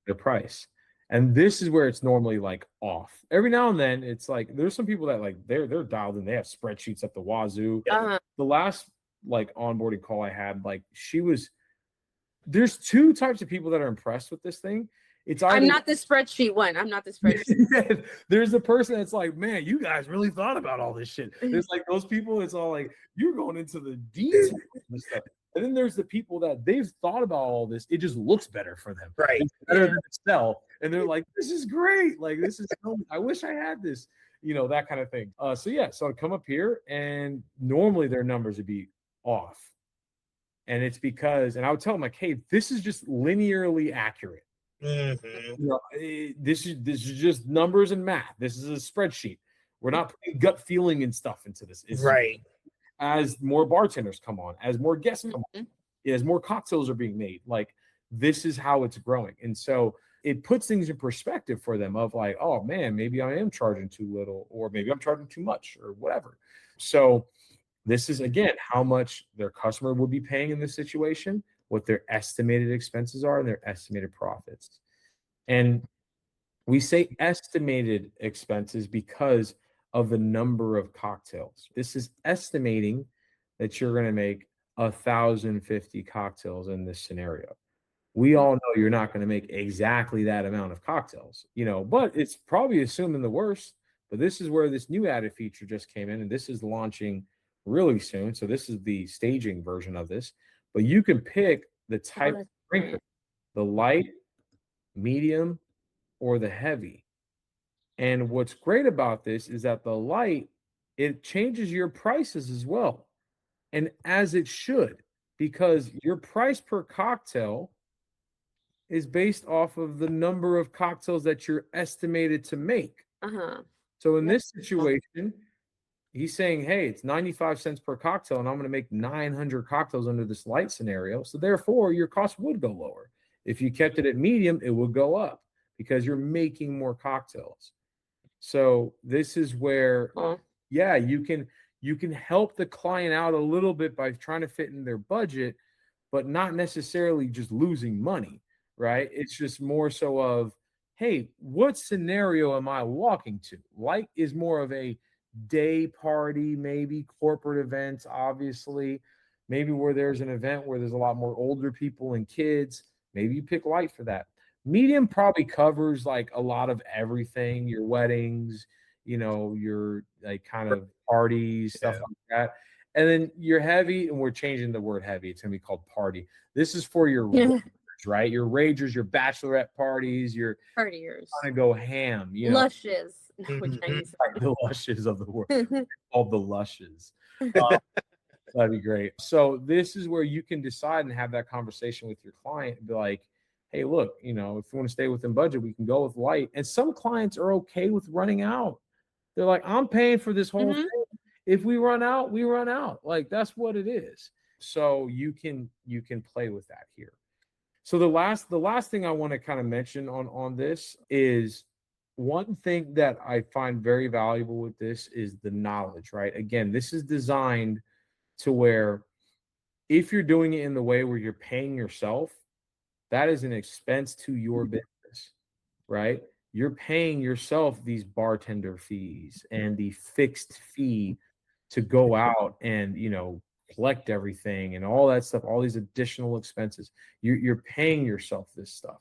the price. And this is where it's normally like off. Every now and then it's like, there's some people that like, they're dialed in. They have spreadsheets at the wazoo. The last like onboarding call I had, like there's two types of people that are impressed with this thing. It's either, I'm not the spreadsheet one. I'm not the spreadsheet. There's a person that's like, man, you guys really thought about all this shit. There's like those people, it's all like, you're going into the details and stuff. And then there's the people that they've thought about all this. It just looks better for them. Right. It's better than Excel. And they're like, this is great. Like, this is, I wish I had this, you know, that kind of thing. So yeah, so I'd come up here and normally their numbers would be off. And it's because, and I would tell them like, hey, this is just linearly accurate. You know, this is just numbers and math. This is a spreadsheet. We're not putting gut feeling and stuff into this. It's right. As more bartenders come on, as more guests come on, as more cocktails are being made, like this is how it's growing. And so it puts things in perspective for them of like, oh man, maybe I am charging too little, or maybe I'm charging too much or whatever. So this is again, how much their customer would be paying in this situation, what their estimated expenses are and their estimated profits. And we say estimated expenses because of the number of cocktails. This is estimating that you're going to make 1,050 cocktails in this scenario. We all know you're not going to make exactly that amount of cocktails, you know, but it's probably assuming the worst. But this is where this new added feature just came in, and this is launching really soon. So this is the staging version of this. But you can pick the type of drinker, the light, medium, or the heavy. And what's great about this is that the light, it changes your prices as well. And as it should, because your price per cocktail is based off of the number of cocktails that you're estimated to make. So in this situation, he's saying, hey, it's 95 cents per cocktail, and I'm going to make 900 cocktails under this light scenario. So therefore, your cost would go lower. If you kept it at medium, it would go up because you're making more cocktails. So this is where, yeah, you can help the client out a little bit by trying to fit in their budget, but not necessarily just losing money, right? It's just more so of, hey, what scenario am I walking to? Light is more of a day party, maybe corporate events, obviously, maybe where there's an event where there's a lot more older people and kids. Maybe you pick light for that. Medium probably covers like a lot of everything, your weddings, you know, your like kind of parties, stuff like that. And then your heavy, and we're changing the word heavy. It's going to be called party. This is for your right? Your ragers, your bachelorette parties, your Partiers. trying to go ham, you know, Lushes. Which I use. like the lushes of the world, all the lushes. That'd be great. So this is where you can decide and have that conversation with your client and be like, hey, look, you know, if you want to stay within budget, we can go with light. And some clients are okay with running out. They're like, I'm paying for this whole thing. If we run out, we run out. Like, that's what it is. So you can play with that here. So the last thing I want to kind of mention on this is one thing that I find very valuable with this is the knowledge, right? Again, this is designed to where if you're doing it in the way where you're paying yourself, that is an expense to your business, right? You're paying yourself these bartender fees and the fixed fee to go out and, you know, collect everything and all that stuff, all these additional expenses. You're paying yourself this stuff.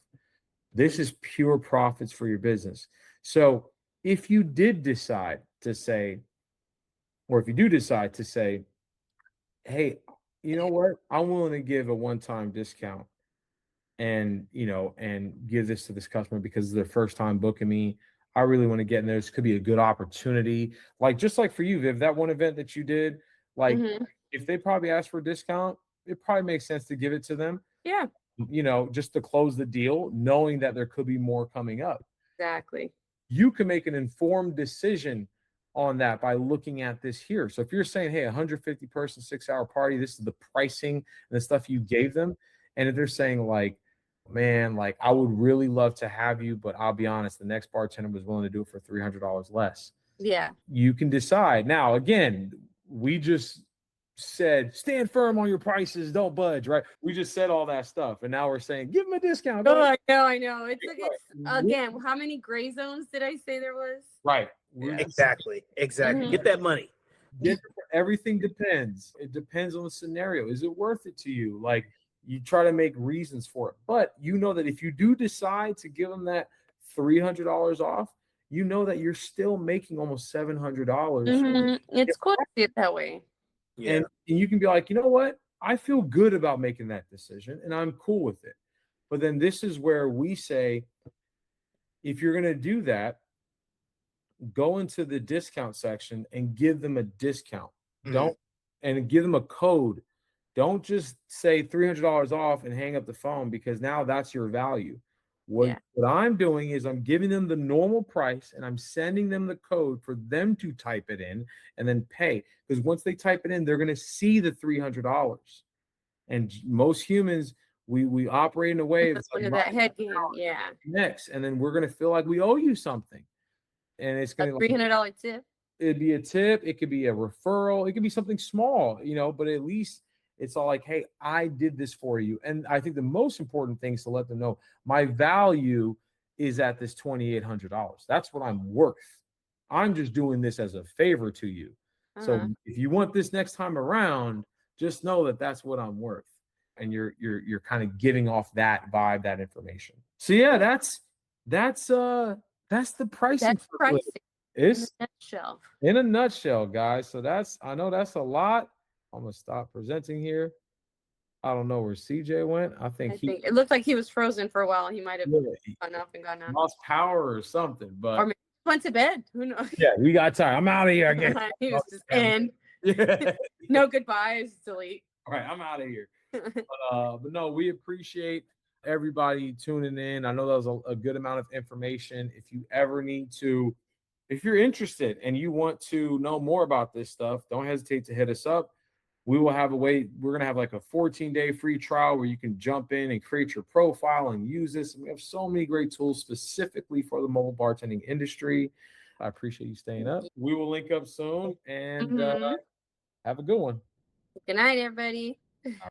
This is pure profits for your business. So if you did decide to say, or if you do decide to say, hey, you know what? I'm willing to give a one-time discount and, you know, and give this to this customer because it's their first time booking me. I really want to get in there. This could be a good opportunity. Like, just like for you, Viv, that one event that you did, like if they probably asked for a discount, it probably makes sense to give it to them. Yeah. You know, just to close the deal, knowing that there could be more coming up. Exactly. You can make an informed decision on that by looking at this here. So if you're saying, hey, 150 person 6-hour party, this is the pricing and the stuff you gave them. And if they're saying like, man, like I would really love to have you, but I'll be honest, the next bartender was willing to do it for $300 less. Yeah. You can decide. Now, again, we just said, stand firm on your prices, don't budge, right? We just said all that stuff. And now we're saying, give them a discount. Oh, I know. It's again, how many gray zones did I say there was? Right. Exactly. Get that money. Everything depends. It depends on the scenario. Is it worth it to you? Like, you try to make reasons for it. But you know that if you do decide to give them that $300 off, you know that you're still making almost $700. It's cool to see it that way. Yeah. And you can be like, you know what? I feel good about making that decision and I'm cool with it. But then this is where we say, if you're going to do that, go into the discount section and give them a discount. Don't, and give them a code. Don't just say $300 off and hang up the phone, because now that's your value. What I'm doing is I'm giving them the normal price and I'm sending them the code for them to type it in and then pay. Because once they type it in, they're going to see the $300. And most humans, we operate in a way that's like that head game. Yeah. Next. And then we're going to feel like we owe you something. And it's going to be $300 tip. It'd be a tip. It could be a referral. It could be something small, you know, but at least it's all like, hey, I did this for you. And I think the most important thing is to let them know my value is at this $2,800. That's what I'm worth. I'm just doing this as a favor to you. So if you want this next time around, just know that that's what I'm worth. And you're kind of giving off that vibe, that information. So yeah, that's the pricing. That's pricing. It's in a nutshell, guys. So I know that's a lot. I'm gonna stop presenting here. I don't know where CJ went. I think it looked like he was frozen for a while. He might have gone up and gone out. Lost power or something, but or maybe went to bed. Who knows? Yeah, we got time. I'm out of here again. He was just in. Yeah. No goodbyes. Delete. All right, I'm out of here. But no, we appreciate everybody tuning in. I know that was a good amount of information. If you ever need to, if you're interested and you want to know more about this stuff, don't hesitate to hit us up. We will have we're going to have like a 14-day free trial where you can jump in and create your profile and use this. And we have so many great tools specifically for the mobile bartending industry. I appreciate you staying up. We will link up soon and have a good one. Good night, everybody.